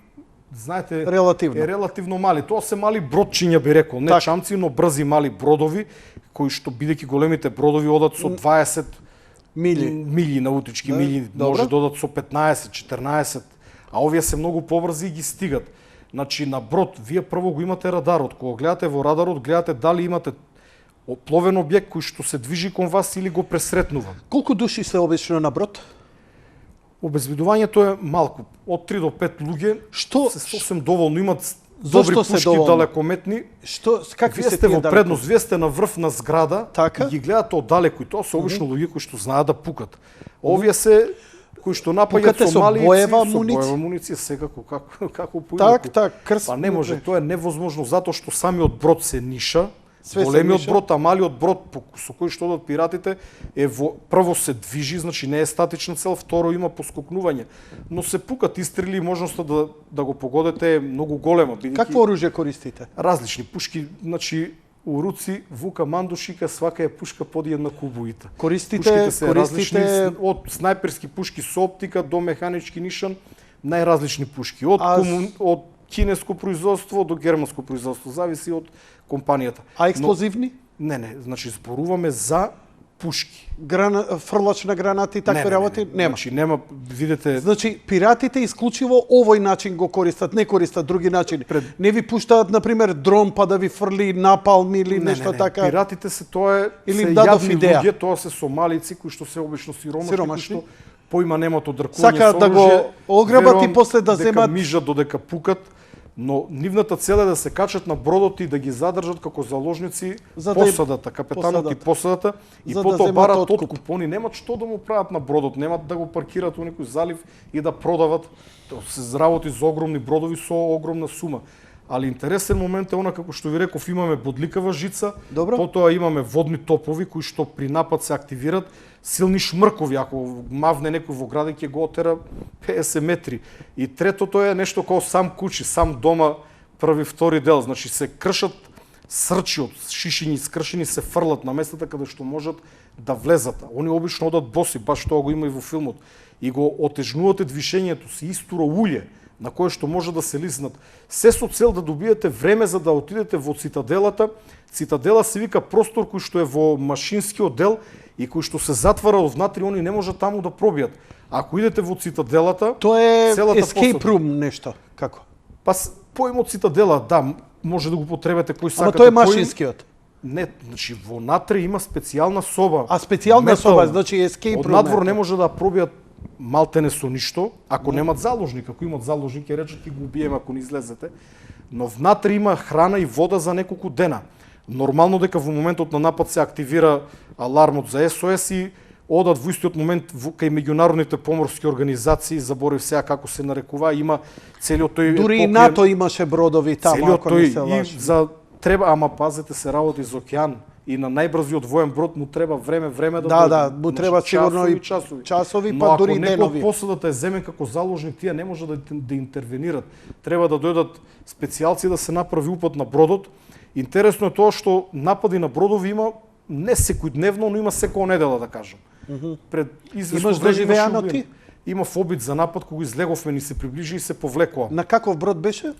знаете, Релативно. е релативно мали. Тоа се мали бродчиња би рекол, не Така. чамци, но брзи мали бродови кои што бидејќи големите бродови одат со 20 Мили. наутички Да, мили, добро. може да одат со 15, 14, а овие се многу побрзи и ги стигат. Значи на брод вие прво го имате радарот. Кога гледате во радарот, гледате дали имате пловен објект кој што се движи кон вас или го пресретнува. Колку души се обично на брод? Обезбедувањето е малку, од 3 до 5 луѓе, Што- се сосем доволно, имат Зошто добри се пушки доволно? далекометни. Какви Вие се сте тие во далеко? предност, вие сте на врв на зграда Така. и ги гледате оддалеку и тоа се обично луѓе кои што знаат да пукат. Овие се кои што напаѓаат Пукате со со мали боева со муниција? боева муниција секако како поинаку. крст. Па не може, тоа е невозможно затоа што самиот брод се ниша. Све се Големиот ниша. брод, а малиот брод со кој што одат пиратите е прво се движи, значи не е статична цел, второ има поскокнување. Но се пукат истрели и можноста да го погодете е многу голема, бидејќи Какво оружје користите? различни пушки, значи у руци Вука Мандушика свака е пушка подjedнako убоита. Пушките се различни, од снајперски пушки со оптика до механички нишан, најразлични пушки, од кинеско производство до германско производство, зависи од компанијата. А експлозивни? Не, значи зборуваме за пушки. Фрлач на гранати и такви работи? Нема. Значи нема, видите, Значи, пиратите исклучиво овој начин го користат, не користат други начини. Не ви пуштаат, например, дрон па да ви фрли напалм или нешто така. Пиратите се тоа е Или се им дадов јадни идеја. луѓе, тоа се сомалици кои што се обично сиромашни, Сиромашни. кои што поима немат од дркување Сакаат со да го оружје, ограбат и верувам после да дека земат- мижат додека пукат, но нивната цел е да се качат на бродот и да ги задржат како заложници За да им- посадата, капетанот и посадата и За да потоа земат барат откуп. откуп. Они немат што да му прават на бродот, немат да го паркираат во некој залив и да продават. Тоа се работи за огромни бродови со огромна сума. Али интересен момент е она како што ви реков, имаме бодликава жица, Добро. потоа имаме водни топови кои што при напад се активират. силни шмркови, ако мавне некој во града ќе го отера 50 метри. И третото е нешто како сам кучи, сам дома, први, втори дел, значи се кршат срчи од шишињи скршени се фрлат на местата каде што можат да влезат. Они обично одат боси, баш тоа го има и во филмот. И го отежнувате движењето си, истуро улје, на кое што може да се лизнат. Се со цел да добиете време за да отидете во цитаделата. Цитадела се вика простор кој што е во машинскиот дел и кој што се затвара однатре, они не можат таму да пробијат. Ако идете во цитаделата, Тоа е целата escape посада. room нешто, како? Па поимот цитадела, да, може да го потребете кој сакате. Ама тоа е поим. машинскиот. Не, значи внатре има специјална соба. А специјална Метал. соба, значи escape Од room. надвор не може да пробијат малтене со ништо, ако немат заложник. Ако имат заложник, ќе речат ќе го убиеме ако не излезете. Но внатре има храна и вода за неколку дена. Нормално дека во моментот на напад се активира алармот за СОС и одат во истиот момент кај меѓународните поморски организации, заборев сега како се нарекува, има целиот тој Дури и покриен- НАТО имаше бродови таму, целиот ако не се тој лажи. и за треба, ама пазете се работи за океан и на најбрзиот воен брод му треба време да Да, дојде. да, му треба Значи, сигурно и часови. часови, Но па ако дури и некој од денови. посадата е земен како заложник, тие не може да интервенират. Треба да дојдат специјалци да се направи упат на бродот. Интересно е тоа што напади на бродови има не секојдневно, но има секоја недела, да кажам. Пред известно Имаш време доживеано имаше убиен. ти? Имав обид за напад кога излеговме, ни се приближи и се повлекоа. На каков брод беше?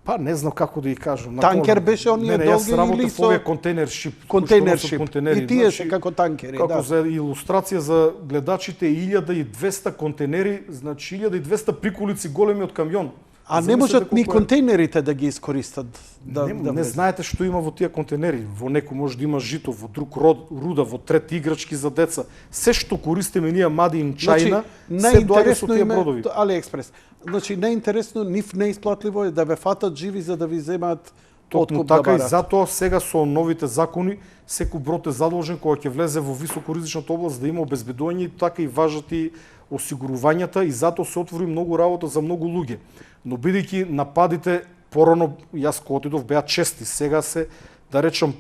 Па не знам како да ја кажам. На Танкер кола. беше оние Не, јас долги работев или со- овие контейнер шип. Контейнер кои што носат шип. контейнери. И тие Значи, се како танкери, како да. за илустрација за гледачите 1200 контейнери, значи 1200 приколици големи од камион. А не Замислете можат ни колку е. контейнерите да ги искористат. Не влезат. знаете што има во тие контейнери. Во некој може да има жито, во друг руда, во трет играчки за деца. Се што користиме ние Made in China, се доаѓа со најинтересно тие им е бродови. AliExpress. Значи најинтересно, нив неисплатливо е да ве фатат живи за да ви земаат Токму откуп да така и барат. затоа сега со новите закони секој брод е задолжен кога ќе влезе во високоризичната област да има обезбедување, и така и важат и осигурувањата, и затоа се отвори многу работа за многу луѓе. Но бидејќи нападите порано, јас кога отидов беа чести, сега се, да речам,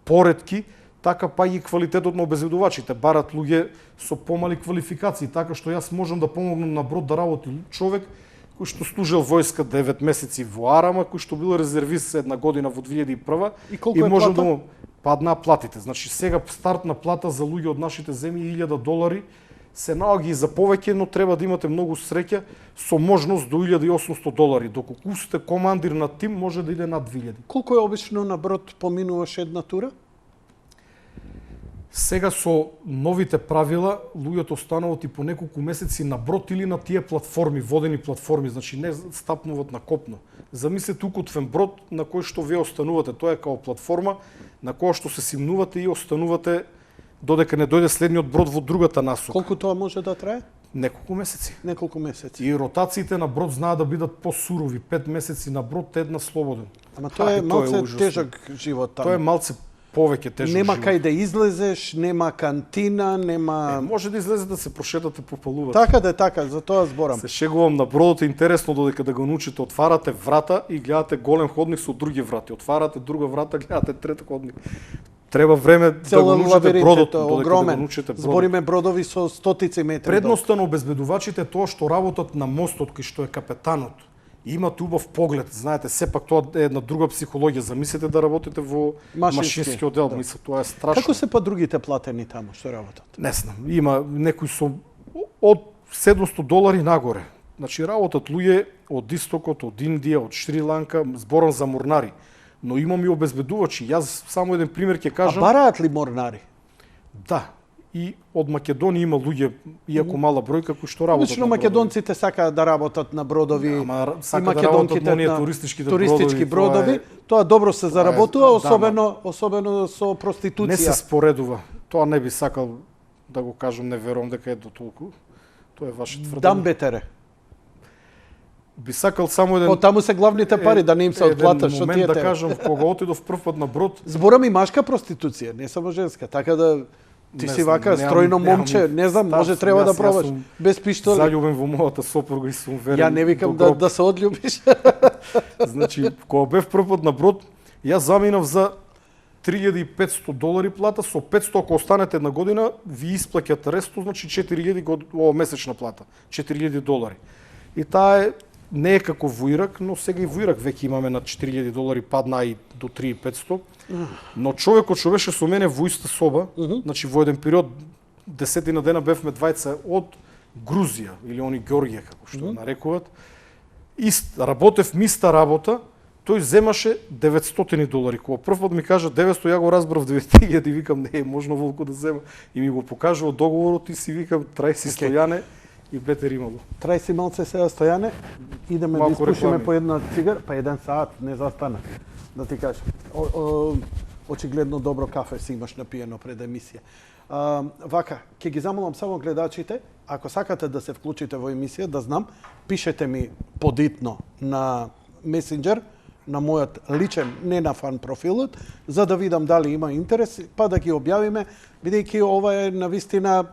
поретки, така па и квалитетот на обезбедувачите. Барат луѓе со помали квалификации, така што јас можам да помогнам на брод да работи човек кој што служил војска 9 месеци во Арама, кој што бил резервист една година во 2001 И колку е можам плата? да му паднаа платите. Значи сега стартна плата за луѓе од нашите земји е $1000, се наоѓа и за повеќе, но треба да имате многу среќа со можност до $1800. Доколку сте командир на тим, може да иде над 2000. Колку е обично на брод поминуваш една тура? Сега со новите правила, луѓето остануваат и по неколку месеци на брод или на тие платформи, водени платформи, значи не стапнуваат на копно. Замислете укотвен брод на кој што вие останувате, тоа е као платформа на која што се симнувате и останувате додека не дојде следниот брод во другата насока. Колку тоа може да трае? Неколку месеци. Неколку месеци. И ротациите на брод знаат да бидат посурови, 5 месеци на брод, една слободен. Ама тоа е и малце ужасно. тежок живот таму. Тоа е малце повеќе тежок Нема живот. кај да излезеш, нема кантина, нема... Може да излезете да се прошетате по палубата. Така да е така, за тоа зборам. Се шегувам на бродот, е интересно додека да го научите. Отварате врата и гледате голем ходник со други врати. Отварате друга врата, гледате трет ходник. Треба време да Цел го научите лабиринт бродот, е тоа, додека да огромен. го научите бродот. Збориме бродови со стотици метри. Предноста на обезбедувачите е тоа што работат на мостот кај што е капетанот. И имате убав поглед, знаете, сепак тоа е една друга психологија. Замислете да работите во машински оддел, да. мисля, тоа е страшно. Како се па другите платени таму што работат? Не знам, има некои со од $700 нагоре. Значи работат луѓе од истокот, од Индија, од Шри-Ланка, зборам за морнари. Но имам и обезбедувачи. Јас само еден пример ќе А кажам. бараат ли морнари? Да. И од Македонија има луѓе, иако мала бројка, кои што работат. Обично на бродови. македонците сакаат да работат на бродови. Ама и сака да работат на оние на туристичките туристички бродови, бродови. Тоа добро се заработува, да, особено со Не проституција. се споредува. Тоа не би сакал да го кажам, не верувам дека е до толку. Тоа е ваше тврдење. Дам бетере. Би сакал само еден Од таму се главните пари, да не им се одплата, што момент тие да тебе. кажам, кога отидов прв пат на брод, Зборам и машка проституција, не само женска, така да ти Не си знам, вака немам- стројно немам момче, не знам, став може сум, треба да јас пробаш сум без пиштоли. заљубен во мојата сопруга и сум верен. Ја не викам до гроб. да се одљубиш. Значи, кога бев прв пат на брод, јас заминав за $3,500 плата, со 500 ако останете една година, ви исплаќат ресто, значи 4,000 месечна плата, $4,000. И таа не е како во Ирак, но сега и во Ирак веќе имаме на $4,000 падна и до 3,500. Но човекот што беше со мене во иста соба, значи во еден период 10 дена бевме двајца од Грузија или они Георгија како што нарекуваат. Работев миста работа, тој земаше $900. Кога првпат ми кажа 900, ја го разбрав 9.000 и викам не е можно волку да зема. И ми го покажува договорот и си викам трај си Стојане и бетер имало. Трај си малце сега Стојане, идеме да испушиме по една цигар, па 1 саат не застана. Да ти кажам. Очигледно добро кафе си имаш напиено пред емисија. Вака, ќе ги замолам само гледачите, ако сакате да се вклучите во емисија, да знам, пишете ми подитно на Месенџер, на мојот личен, не на фан профилот, за да видам дали има интерес, па да ги објавиме, бидејќи ова е навистина,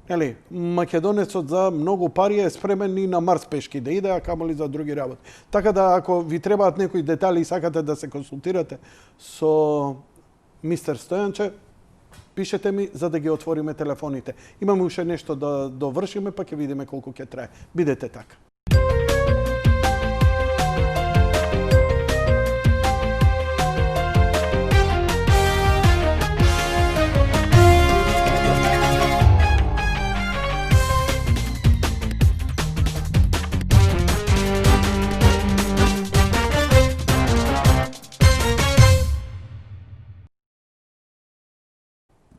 нели, македонецот за многу пари е спремен и на Марс пешки да иде, а камоли за други работи. Така да ако ви требаат некои детали и сакате да се консултирате со мистер Стојанче, пишете ми за да ги отвориме телефоните. Имаме уште нешто да довршиме, па ќе видиме колку ќе трае. Бидете така.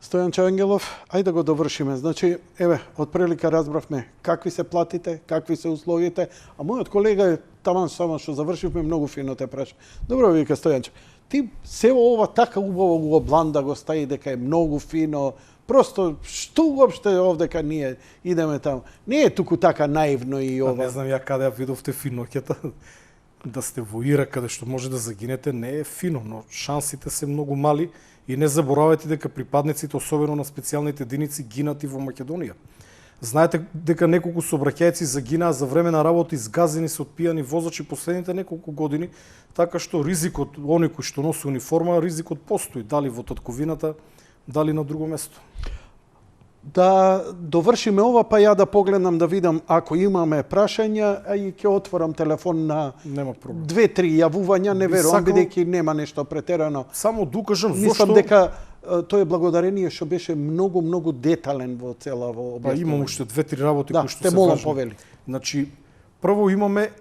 Стојанче Ангелов, ајде да го довршиме. Значи, еве, од прилика разбравме какви се платите, какви се условите, а мојот колега е таман само што завршивме многу фино те праша. Добро вика Стојанче, ти се ова така убаво го бланда го стаи дека е многу фино, просто што уопште овдека ние идеме таму. Не е туку така наивно и ова. Не знам ја каде ја видовте финоќата. Да сте во Ирак, каде што може да загинете, не е фино, но шансите се многу мали. И не заборавајте дека припадниците, особено на специјалните единици, гинат и во Македонија. Знаете дека неколку сообраќајци загинаа за време на работа изгазени се од пијани возачи последните неколку години, така што ризикот, оној кој што носи униформа, ризикот постои, дали во татковината, дали на друго место. Да довршиме ова, па ја да погледнам да видам ако имаме прашања, а и ќе отворам телефон на Нема проблем. 2-3 јавувања, не верувам, бидејќи нема нешто претерано. Само докажам Мислам зошто дека тој е благодарение што беше многу детален во цела во Па област. имам уште 2-3 работи Да, кои што те се молам важни. повели. Значи, прво имаме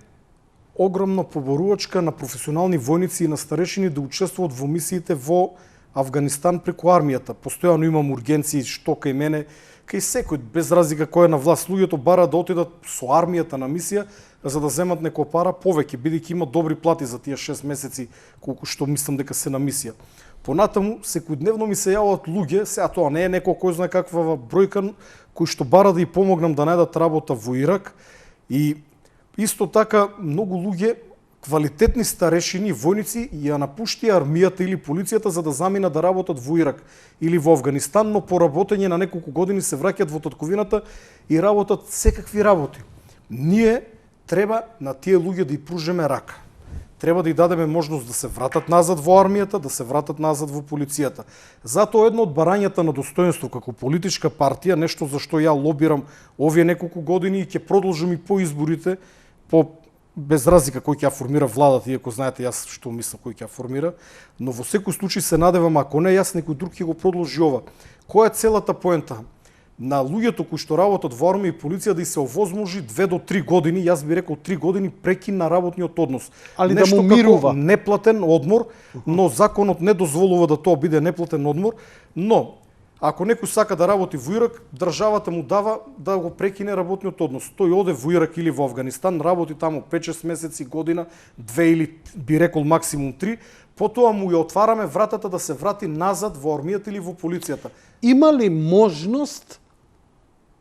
огромна поборувачка на професионални војници и на старешини да учествуваат во мисиите во Авганистан преку армијата. Постојано имам ургенции што кај мене, кај секој, без разлика кој е на власт, луѓето бара да отидат со армијата на мисија за да земат некоја пара повеќе, бидејќи има добри плати за тие 6 месеци колку што мислам дека се на мисија. Понатаму секојдневно ми се јават луѓе, сега тоа не е некој кој знае каква бројка, кои што бара да и помогнам да најдат работа во Ирак и исто така многу луѓе квалитетни старешини, војници ја напушти армијата или полицијата за да заминат да работат во Ирак или во Авганистан, но по работење на неколку години се враќаат во татковината и работат секакви работи. Ние треба на тие луѓе да и пружеме рака. Треба да и дадеме можност да се вратат назад во армијата, да се вратат назад во полицијата. Затоа едно од барањата на достоинство како политичка партија, нешто за што ја лобирам овие неколку години и ќе продолжам и по изборите, без разлика кој ќе ја формира владата, иако знаете јас што мислам кој ќе ја формира, но во секој случај се надевам, ако не јас, некој друг ќе го продолжи ова. Која е целата поента? На луѓето кои што работат во армија и полиција да и се овозможи 2 до 3 години, јас би рекол 3 години прекин на работниот однос. Али нешто да му мирува. како неплатен одмор, но законот не дозволува да тоа биде неплатен одмор, но ако некој сака да работи во Ирак, државата му дава да го прекине работниот однос. Тој оде во Ирак или во Авганистан, работи таму 5-6 месеци, година, 2 или би рекол максимум 3, потоа му ја отвараме вратата да се врати назад во армијата или во полицијата. Има ли можност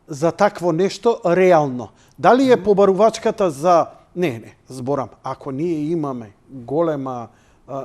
за такво нешто реално? Дали е побарувачката за... Не, зборам, ако ние имаме голема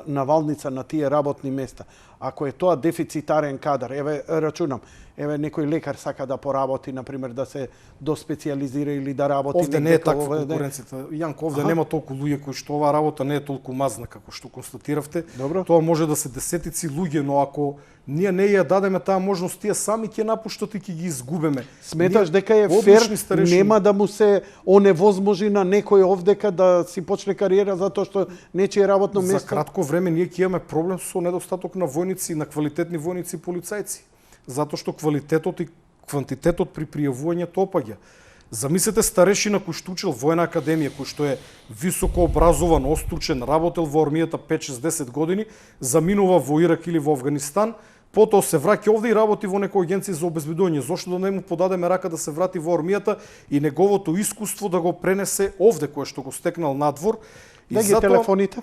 навалница на тие работни места, Ако е тоа дефицитарен кадар, еве рачунам, еве некој лекар сака да поработи, на пример да се доспециализира или да работи Овде не е некако, таква конкуренцијата. Јанко, овде нема толку луѓе кои што оваа работа не е толку мазна како што констатиравте. Добро. Тоа може да се десетици луѓе, но ако ние не ја дадеме таа можност, тие сами ќе напуштат и ќе ги изгубеме. Сметаш Ние, дека е фер, нема да му се оневозможи на некој овдека да си почне кариера затоа што нечие работно За место? кратко време ние ќе имаме проблем со недостаток на војници, на квалитетни војници и полицајци. Затоа што квалитетот и квантитетот при пријавувањето опаѓа. Замислете старешина кој што учил војна академија, кој што е високо образован, остучен, работел во армијата 5-6-10 години, заминува во Ирак или во Авганистан, потоа се враќа овде и работи во некоја агенција за обезбедување. Зошто да не му подадеме рака да се врати во армијата и неговото искуство да го пренесе овде, кое што го стекнал надвор. И Да ги затоа телефоните?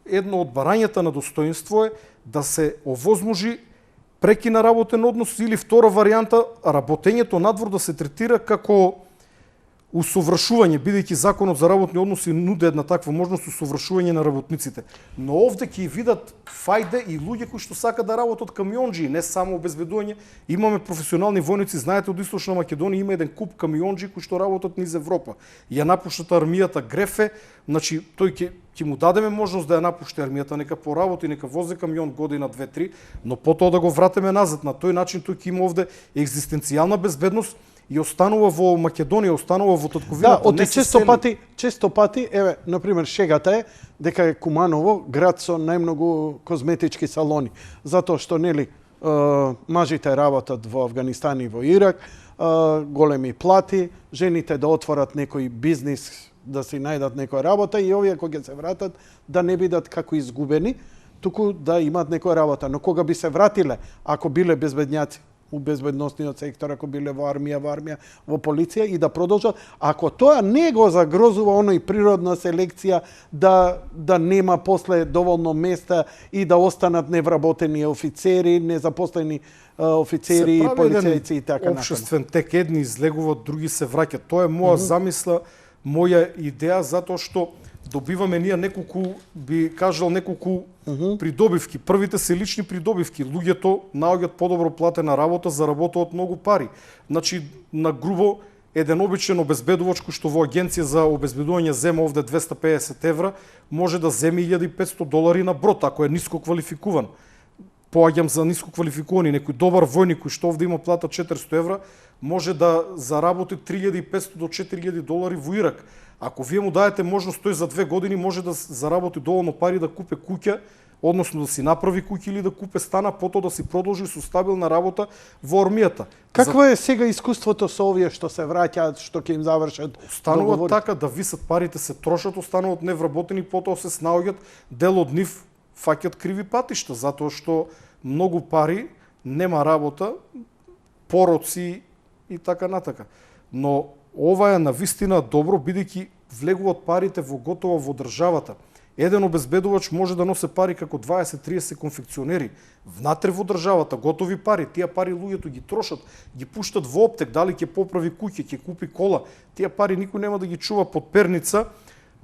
едно од барањата на достоинство е да се овозможи прекина работен однос или втора варијанта работењето надвор да се третира како усовршување, бидејќи законот за работни односи нуди една таква можност усовршување на работниците. Но овде ќе видат фајде и луѓе кои што сакаат да работат камионџи, не само обезбедување. Имаме професионални војници, знаете, од Источна Македонија има еден куп камионџи кои што работат низ Европа. Ја напуштат армијата Грефе, значи тој ќе му дадеме можност да ја напушти армијата, нека поработи, нека вози камион година, 2-3, но потоа да го вратиме назад. На тој начин тој ќе има овде екзистенцијална безбедност и останува во Македонија, останува во татковината. Да, оти често пати, еве, на пример, шегата е дека е Куманово град со најмногу козметички салони, затоа што нели мажите работат во Авганистан и во Ирак, големи плати, жените да отворат некој бизнис, да си најдат некоја работа и овие кога ќе се вратат да не бидат како изгубени, туку да имаат некоја работа. Но кога би се вратиле, ако биле безбедњаци у безбедносниот сектор, ако биле во армија, во полиција и да продолжат, ако тоа не го загрозува оној природна селекција да нема после доволно места и да останат невработени офицери, незапослени офицери, полицајци и така натаму. Општествен тек, едни излегуваат, други се враќаат. Тоа е моја замисла, моја идеја, затоа што добиваме ние неколку, би кажал, неколку придобивки. Првите се лични придобивки. Луѓето наоѓаат подобро платена работа, заработуваат многу пари. Значи, на грубо, еден обичен обезбедувач кој што во агенција за обезбедување зема овде 250 евра, може да земи $1.500 на брод, ако е ниско квалификуван. Поаѓам за ниско квалификувани, некој добар војник кој што овде има плата 400 евра, може да заработи $3.500 до $4.000 во Ирак. Ако вие му дадете можност, тој за 2 години може да заработи доволно пари да купе куќа, односно да си направи куќа или да купе стана, потоа да си продолжи со стабилна работа во армијата. Какво е сега искуството со овие што се враќаат, што ќе им завршат договорите? Така да висат парите, се трошат, остануваат невработени, потоа се снаоѓат, дел од нив фаќат криви патишта, затоа што многу пари, нема работа, пороци и така натака. Но ова е навистина добро, бидејќи влегуваат парите во готово во државата. Еден обезбедувач може да носе пари како 20-30 конфекционери внатре во државата, готови пари. Тие пари луѓето ги трошат, ги пуштат во оптек, дали ќе поправи куќа, ќе купи кола. Тие пари никој нема да ги чува под перница.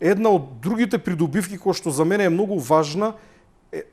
Една од другите придобивки која што за мене е многу важна,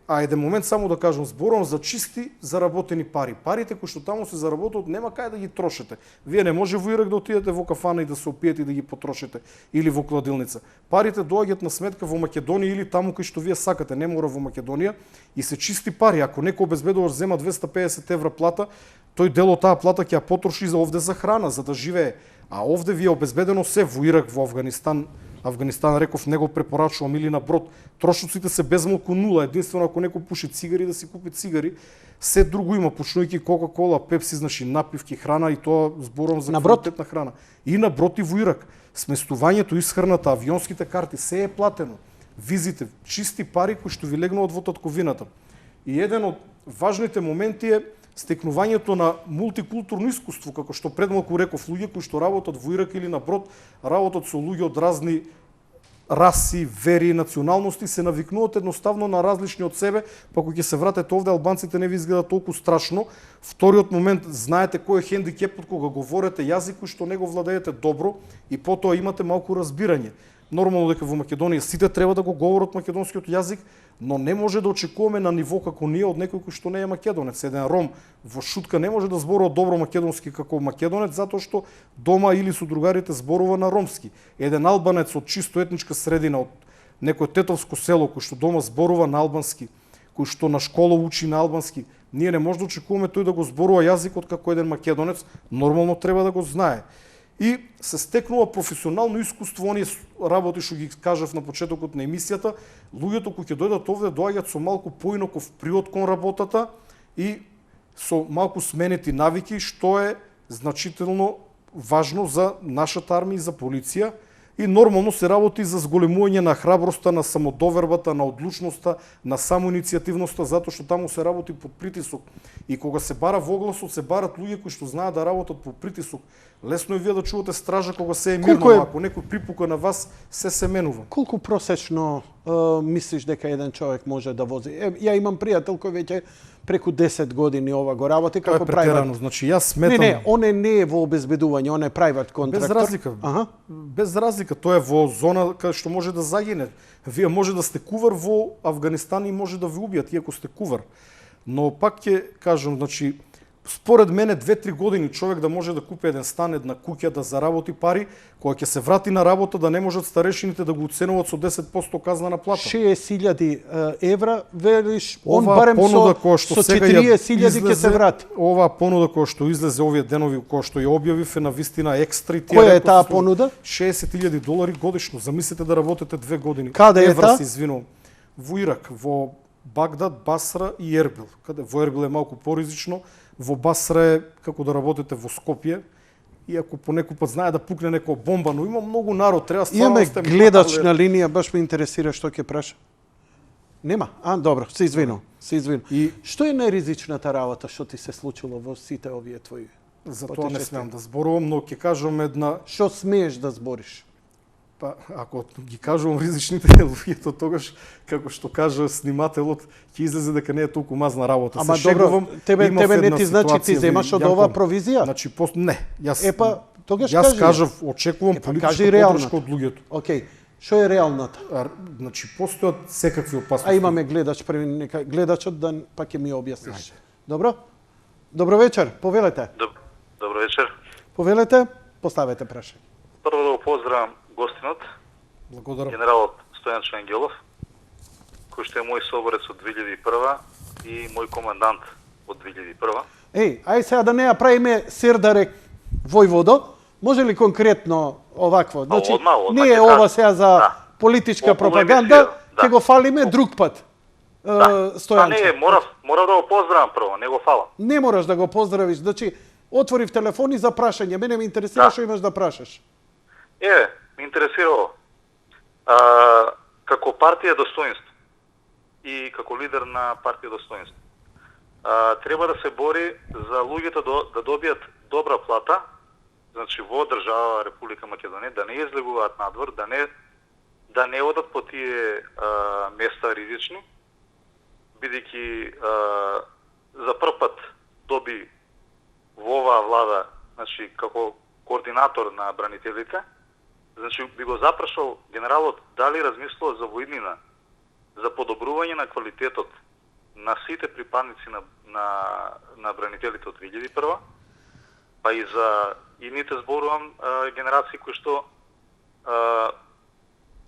еден момент само да кажам, зборувам за чисти заработени пари. Парите кои што таму се заработуваат нема кај да ги трошите. Вие не може во Ирак да отидете во кафана и да се опиете и да ги потрошите или во кладилница. Парите доаѓаат на сметка во Македонија или таму кај што вие сакате, не мора во Македонија, и се чисти пари. Ако некој обезбедувач зема 250 евра плата, тој дел од таа плата ќе ја потроши за овде за храна, за да живее. А овде ви е обезбедено се во Ирак, во Авганистан. Авганистан, реков, не го препорачувам, или на брод. Трошоците се безмалку нула, единствено ако некој пуши цигари да си купи цигари. Се друго има, почнувајќи Кока-кола, Пепси, значи напивки, храна, и тоа зборувам за квалитетна храна. И на брод и во Ирак. Сместувањето, исхраната, авионските карти, се е платено. Визите, чисти пари кои што ви легнуваат во татковината. И еден од важните моменти е стекнувањето на мултикултурно искуство, како што предмалку реков, луѓе кои што работат во Ирак или на брод, работат со луѓе од разни раси, вери, националности, се навикнуваат едноставно на различни од себе, па кога ќе се вратите овде, албанците не ви изгледа толку страшно. Вториот момент, знаете кој е хендикепот кога говорите јазик кој што не го владеете добро и потоа имате малку разбирање. Нормално дека во Македонија сите треба да го говорат македонскиот јазик, но не може да очекуваме на ниво како ние од некој кој што не е македонец. Еден ром во шутка не може да зборува добро македонски како македонец затоа што дома или со другарите зборува на ромски. Еден албанец од чисто етничка средина, од некој тетовско село кој што дома зборува на албански, кој што на школа учи на албански, ние не може да очекуваме тој да го зборува јазикот како еден македонец, нормално треба да го знае. И се стекнува професионално искуство, оние работи што ги кажав на почетокот на емисијата, луѓето кои ќе дојдат овде доаѓаат со малку поинаков приод кон работата и со малку сменети навики, што е значително важно за нашата армија и за полиција. И нормално се работи за зголемување на храброста, на самодовербата, на одлучноста, на самоиницијативноста, затоа што таму се работи под притисок. И кога се бара во огласот, се барат луѓе кои што знаат да работат под притисок. Лесно е вие да чувате стража кога се е мирно, ако некој припука на вас, се менува. Колку просечно мислиш дека еден човек може да вози? Ја имам пријател кој веќе преку 10 години ова го работи како претерано. Значи јас сметам Не, не е во обезбедување, он е прајват контрактор. Без разлика. Без разлика, тоа е во зона каде што може да загине. Вие може да сте кувар во Авганистан и може да ви убијат иако сте кувар. Но пак ќе кажам, значи според мене 2-3 години човек да може да купи еден стан, една куќа, да заработи пари, кога ќе се врати на работа да не можат старешините да го оценуваат со 10% казна на плата. 60.000 евра, велиш, он барем со 40.000 ќе се врати. Оваа понуда која што излезе овие денови, која што ја објавив е на вистина екстра. Која е таа понуда? $60.000 годишно. Замислете да работите 2 години. Каде е таа? Се извинувам. Во Ирак, во Багдад, Басра и Ербил. Каде во Ербил е малку поризично, во Басра е како да работите во Скопје. Иако по некој пат знае да пукне некоја бомба, но има многу народ, треба стварно да сте гледач на линија, баш ме интересира што ќе праша. Нема? Добро, се извинувам. И што е најризичната работа што ти се случило во сите овие твои? За тоа не смеам да зборувам, но ќе кажам една. Што смееш да збориш? Па, ако ги кажувам ризичните луѓето, тогаш, како што кажа снимателот, ќе излезе дека не е толку мазна работа. Ама добро, тебе не ти значи ти земаш од ова провизија? Значи, не. Јас кажав, очекувам политичка подршка од луѓето. Океј, што е реалната? Значи, постојат секакви опасности. Имаме гледач, први нека гледачот да пак ќе ми објасниш. Добро? Добро вечер, повелете. Добро вечер. Повелете, поставете прашање. Прво да го поздравам гостинот, генералот Стојанчо Ангелов, кој што е мој соборец од 2001 и мој комендант од 2001. Ај сега да не ја правиме Сердарек војводо, може ли конкретно овакво? Значи, не е ова сега за политичка пропаганда, ќе го фалиме друг пат. Стојанчо. Не, морав да го поздравам прво, не го фалам. Не мораш да го поздравиш, значи отворив телефони за прашање, мене ме интересира што имаш да прашаш. Ме интересира како партија Достоинство и како лидер на партија Достоинство. Треба да се бори за луѓето да добијат добра плата, значи во држава Република Македонија, да не излегуваат надвор, да не одат по тие места ризични, бидејќи за прв пат доби во оваа влада, значи како координатор на бранителите. Значи, би го запрашал генералот дали размислува за воиднина, за подобрување на квалитетот на сите припадници на бранителите од 2001, па и за идните зборувам генерации кои што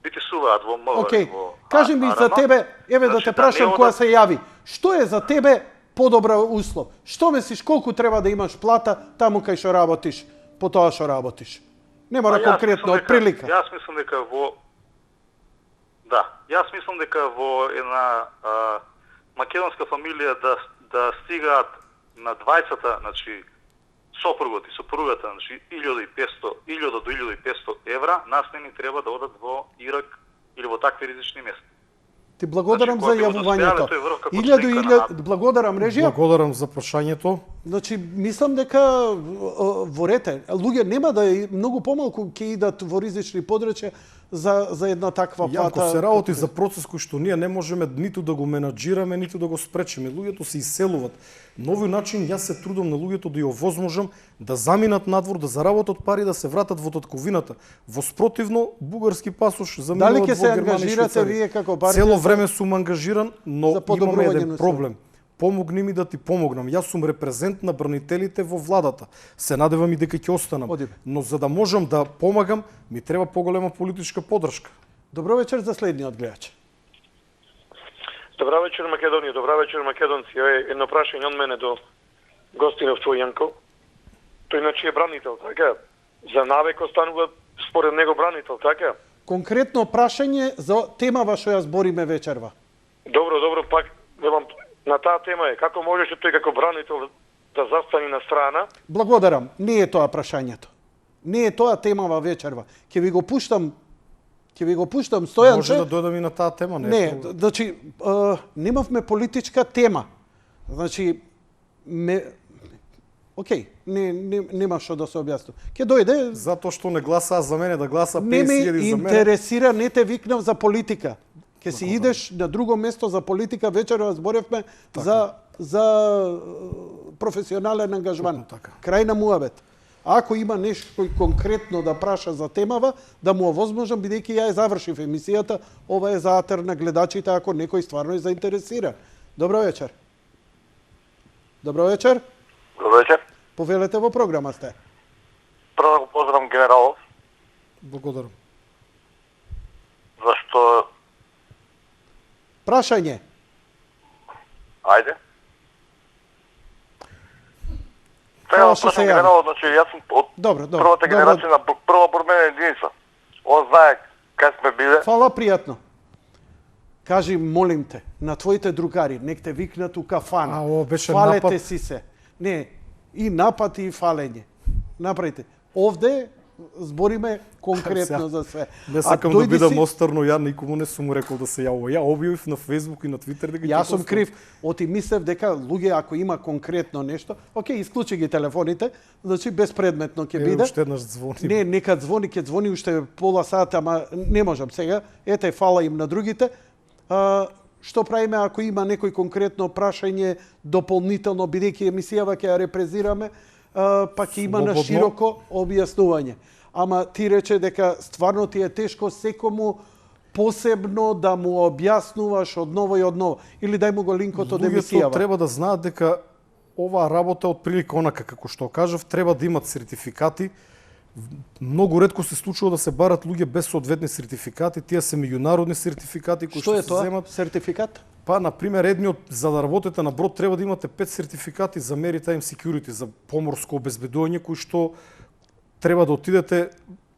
битисуваат во МВР. Кажи ми за тебе, да те прашам која се јави. Што е за тебе подобра услов? Што мислиш колку треба да имаш плата таму кај што работиш, по тоа што работиш? Не мора конкретно, од прилика. Јас мислам дека во една македонска фамилија да стигаат на двајцата, значи сопругот и сопругата, значи 1000 до 1500 евра, нас не ни треба да одат во Ирак или во такви ризични места. Ти благодарам за јавувањето. Благодарам режија. Благодарам за прашањето. Значи, мислам дека во рете, луѓе нема да многу помалку ќе идат во ризични подрачја, за една таква плата? Јанко, се работи за процес кој што ние не можеме ниту да го менаџираме, ниту да го спречиме. Луѓето се иселуваат. На овој начин јас се трудам на луѓето да ја овозможам да заминат надвор, да заработат пари, да се вратат во татковината. Во спротивно, бугарски пасош заминуваат Дали во ќе се Германија и ангажирате Швајцарија. вие како партија? Цело време сум ангажиран, но За имаме подобрување еден на проблем. Помогни ми да ти помогнам. Јас сум репрезент на бранителите во владата. Се надевам и дека ќе останам. Оди бе. Но за да можам да помагам, ми треба поголема политичка поддршка. Добро вечер за следниот гледач. Добра вечер, Македонија. Добра вечер, македонци. Еве едно прашање од мене до гостинов твој Јанко. Тој значи е бранител, така? За навек останува според него бранител, така? Конкретно прашање за темава што ја збориме вечерва. Добро, пак велам на таа тема е како можеше тој како бранител да застани на страна? Благодарам. Не е тоа прашањето. Не е тоа темава вечерва. Ќе ви го пуштам Стојанче. Може да дојдам и на таа тема, не? Не, значи немавме политичка тема. Значи окей, нема што да се објаснам. Ќе дојде. Затоа што не гласаа за мене, да гласа 50.000 Не ме за мене. интересира, не те викнав за политика. Ќе си идеш на друго место за политика, вечерва зборевме за професионален ангажман. Така. Крај на муабет. Ако има нешто кој конкретно да праша за темава, да му овозможам, бидејќи ја завршив емисијата, ова е за атер на гледачите ако некој стварно е заинтересиран. Добро вечер. Добро вечер. Добро вечер. Повелете во програма сте. Прво да го поздравам генералов, Благодарам. зашто Прашање. ајде. Сега Фала што се прашам јави. генералот, значи јас сум од Добро. првата генерација на прва борбена единица. Он знае кај сме биле. Фала, пријатно. Кажи, молим те, на твоите другари, нек те викнат у кафана. А, ова беше Фалете напад. си се. Не, и напад и фалење. Направите. Овде збориме конкретно за све. Не сакам да дојди бидам си- острно, ја никому не сум му рекол да се јавува. Ја објавив на Facebook и на Twitter дека Јас ќе сум постам. крив. Оти мислев дека луѓе ако има конкретно нешто, окей, исклучи ги телефоните, значи безпредметно ќе Еве, биде. уште еднаш звони. Не, нека звони, ќе звони уште пола сата, ама не можам сега. Ете, фала им на другите. Што правиме ако има некој конкретно прашање дополнително, бидејќи емисијава ќе ја репрезираме, па ќе има на Слободно. широко објаснување. Ама ти рече дека стварно ти е тешко секому посебно да му објаснуваш одново и одново. Или дај му го линкот од Луѓето емисијава. треба да знаат дека оваа работа од прилика онака како што кажав, треба да имат сертификати. Многу ретко се случува да се барат луѓе без соодветни сертификати, тие се меѓународни сертификати кои Што е се тоа? земат. Сертификат? Па, на пример, едниот за да работите на брод треба да имате 5 сертификати за Maritime Security, за поморско обезбедување, кои што треба да отидете,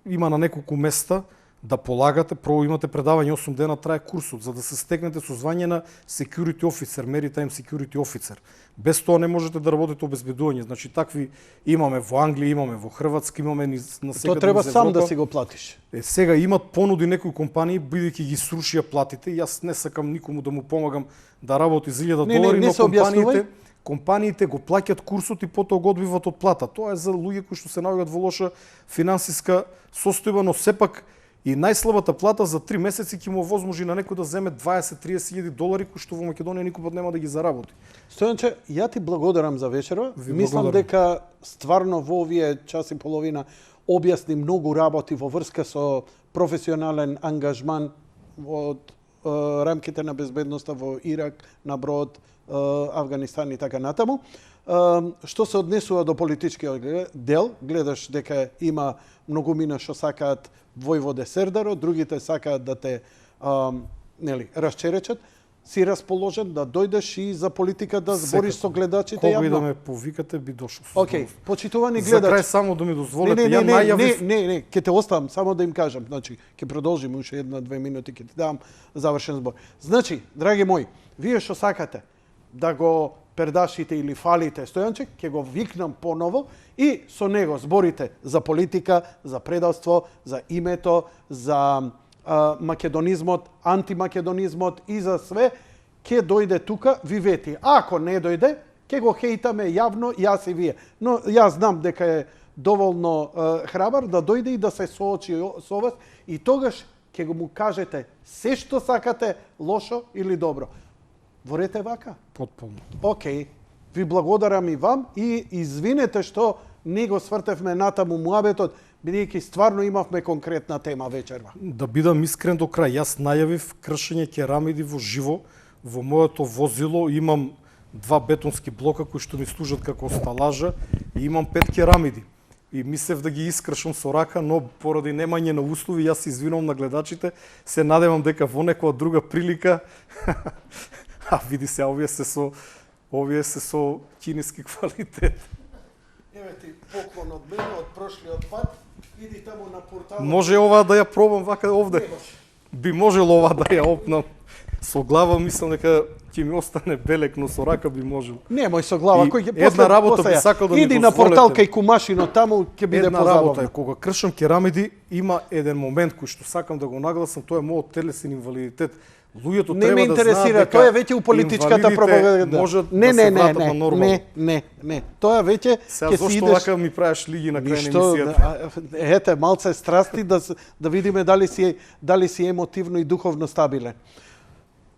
има на неколку места, да полагате, прво имате предавање 8 дена, трае курсот, за да се стекнете со звање на Security Officer, Maritime Security Officer. Без тоа не можете да работите обезбедување. Значи, такви имаме во Англија, имаме во Хрватска, имаме на секаде Тоа треба низ сам да Европа. си го платиш. Сега имат понуди некои компании, бидејќи ги срушија платите. Јас не сакам никому да му помагам да работи за 1000 Не, долари, не но се објаснувај. компаниите го плаќат курсот и потоа го одбиват од плата. Тоа е за луѓе кои што се наоѓаат во лоша финансиска состојба, но сепак и најслабата плата за 3 месеци ќе му овозможи на некој да земе 20-30 хиljadi долари, кои што во Македонија никогаш нема да ги заработи. Стојанче, ја ти благодарам за вечерва. Ви Мислам благодарам. дека стварно во овие час и половина објасни многу работи во врска со професионален ангажман од рамките на безбедноста во Ирак, на брод, Авганистан и така натаму. Што се однесува до политичкиот дел, гледаш дека има многумина што сакаат војводе Сердаро, другите сакаат да те расчеречат. Си расположен да дојдеш и за политика да збориш со гледачите Кога и да јавно? ме повикате, би дошол. со Окей, задоволство. почитувани За крај гледачи. само да ми дозволите, Не, ја најавив не, ќе те оставам, само да им кажам. Значи, ќе продолжим уште 1-2 минути, ќе ти дам завршен збор. Значи, драги мои, вие што сакате да го пердашите или фалите Стојанче, ќе го викнам поново и со него зборите за политика, за предавство, за името, за македонизмот, антимакедонизмот и за све, ќе дојде тука, ви вети. Ако не дојде, ќе го хейтаме јавно, јас и вие. Но јас знам дека е доволно храбар да дојде и да се соочи со вас и тогаш ќе го му кажете се што сакате, лошо или добро. Ворете вака. Потполно. Океј, ви благодарам и вам и извинете што не го свртевме натаму муабетот, бидејќи стварно имавме конкретна тема вечерва. Да бидам искрен до крај, јас најавив кршење керамиди во живо. Во моето возило имам 2 бетонски блока кои што ми служат како сталажа и имам 5 керамиди. И мислев да ги искршам со рака, но поради немање на услови, јас се извинувам на гледачите, се надевам дека во некоја друга прилика, а види се, овие се со кинески квалитет. Еве ти поклон од мене од прошлиот пат. Иди таму на порталот. Може ова да ја пробам вака овде? Не може. Би можело ова да ја опнам. Со глава мислам дека ќе ми остане белек, но со рака би можел. Немој со глава, И кој ќе една работа би сакал да ми иди на дозволите. портал кај Кумашино, таму ќе биде Една работа е, позабавно. кога кршам керамиди, има еден момент кој што сакам да го нагласам, тоа е мојот телесен инвалидитет. Луѓето Не треба ме да интересира, знаат дека тоа е веќе у политичката инвалидите пропаганда. можат Не, да се не, не, вратат на не, нормално. не. Тоа веќе Сега ќе си зошто идеш. вака ми правиш лиги на крај на Ништо, емисијата? ете, малце страсти да видиме дали си емотивно и духовно стабилен.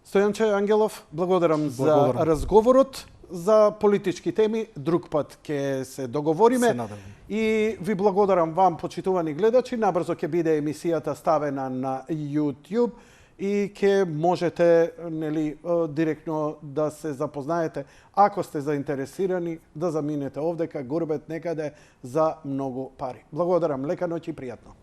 Стојанче Ангелов, благодарам за разговорот. За политички теми друг пат ќе се договориме. Се надевам. И ви благодарам вам, почитувани гледачи. Набрзо ќе биде емисијата ставена на YouTube и ќе можете директно да се запознаете, ако сте заинтересирани, да заминете овдека, горбет некаде за многу пари. Благодарам, лека ноќ и пријатно.